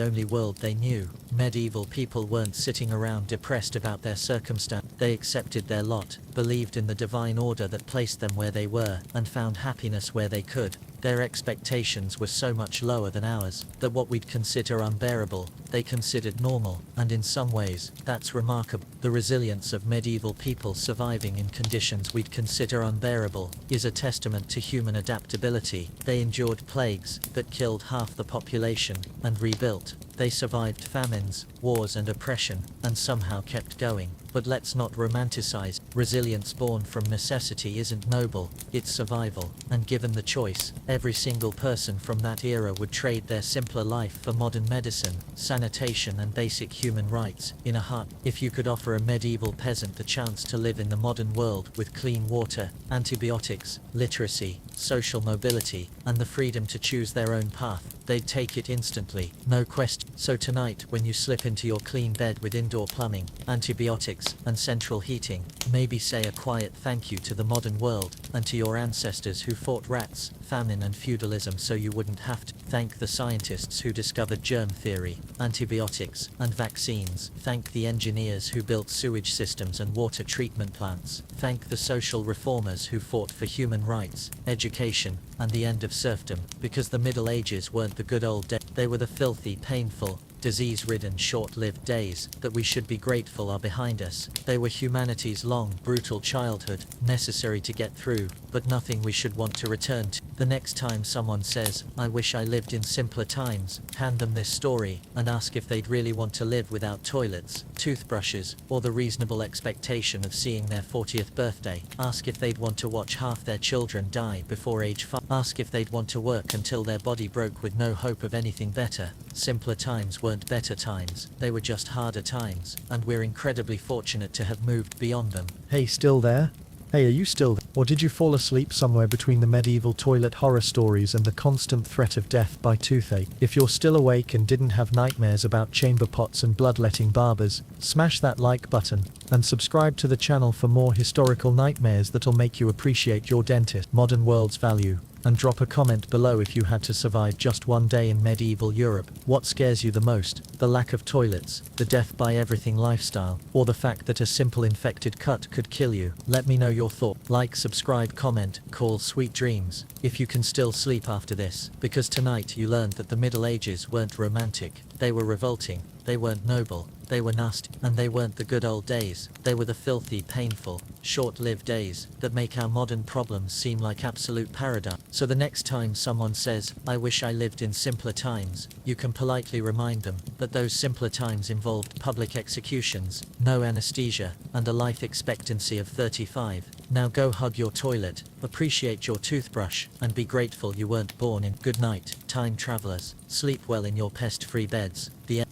only world they knew. Medieval people weren't sitting around depressed about their circumstance. They accepted their lot, believed in the divine order that placed them where they were, and found happiness where they could. Their expectations were so much lower than ours, that what we'd consider unbearable, they considered normal, and in some ways, that's remarkable. The resilience of medieval people surviving in conditions we'd consider unbearable, is a testament to human adaptability. They endured plagues that killed half the population, and rebuilt. They survived famines, wars and oppression, and somehow kept going. But let's not romanticize. Resilience born from necessity isn't noble, it's survival. And given the choice, every single person from that era would trade their simpler life for modern medicine, sanitation and basic human rights. In a hut, if you could offer a medieval peasant the chance to live in the modern world with clean water, antibiotics, literacy, social mobility, and the freedom to choose their own path, they'd take it instantly, no question. So tonight, when you slip into your clean bed with indoor plumbing, antibiotics, and central heating, maybe say a quiet thank you to the modern world, and to your ancestors who fought rats, famine and feudalism so you wouldn't have to. Thank the scientists who discovered germ theory, antibiotics, and vaccines. Thank the engineers who built sewage systems and water treatment plants. Thank the social reformers who fought for human rights, education, and the end of serfdom, because the Middle Ages weren't the good old days. They were the filthy, painful, disease-ridden, short-lived days that we should be grateful are behind us. They were humanity's long, brutal childhood, necessary to get through, but nothing we should want to return to. The next time someone says, I wish I lived in simpler times, hand them this story, and ask if they'd really want to live without toilets, toothbrushes, or the reasonable expectation of seeing their 40th birthday. Ask if they'd want to watch half their children die before age 5. Ask if they'd want to work until their body broke with no hope of anything better. Simpler times weren't better times, they were just harder times, and we're incredibly fortunate to have moved beyond them. Hey, still there? Hey, are you still there? Or did you fall asleep somewhere between the medieval toilet horror stories and the constant threat of death by toothache? If you're still awake and didn't have nightmares about chamber pots and bloodletting barbers, smash that like button, and subscribe to the channel for more historical nightmares that'll make you appreciate your dentist, modern world's value. And drop a comment below if you had to survive just one day in medieval Europe. What scares you the most? The lack of toilets, the death by everything lifestyle, or the fact that a simple infected cut could kill you? Let me know your thoughts. Like, subscribe, comment, call sweet dreams, if you can still sleep after this, because tonight you learned that the Middle Ages weren't romantic, they were revolting, they weren't noble, they were nasty, and they weren't the good old days. They were the filthy, painful, short-lived days that make our modern problems seem like absolute paradise. So the next time someone says, I wish I lived in simpler times, you can politely remind them that those simpler times involved public executions, no anesthesia, and a life expectancy of 35. Now go hug your toilet, appreciate your toothbrush, and be grateful you weren't born in. Good night, time travelers. Sleep well in your pest-free beds. The end.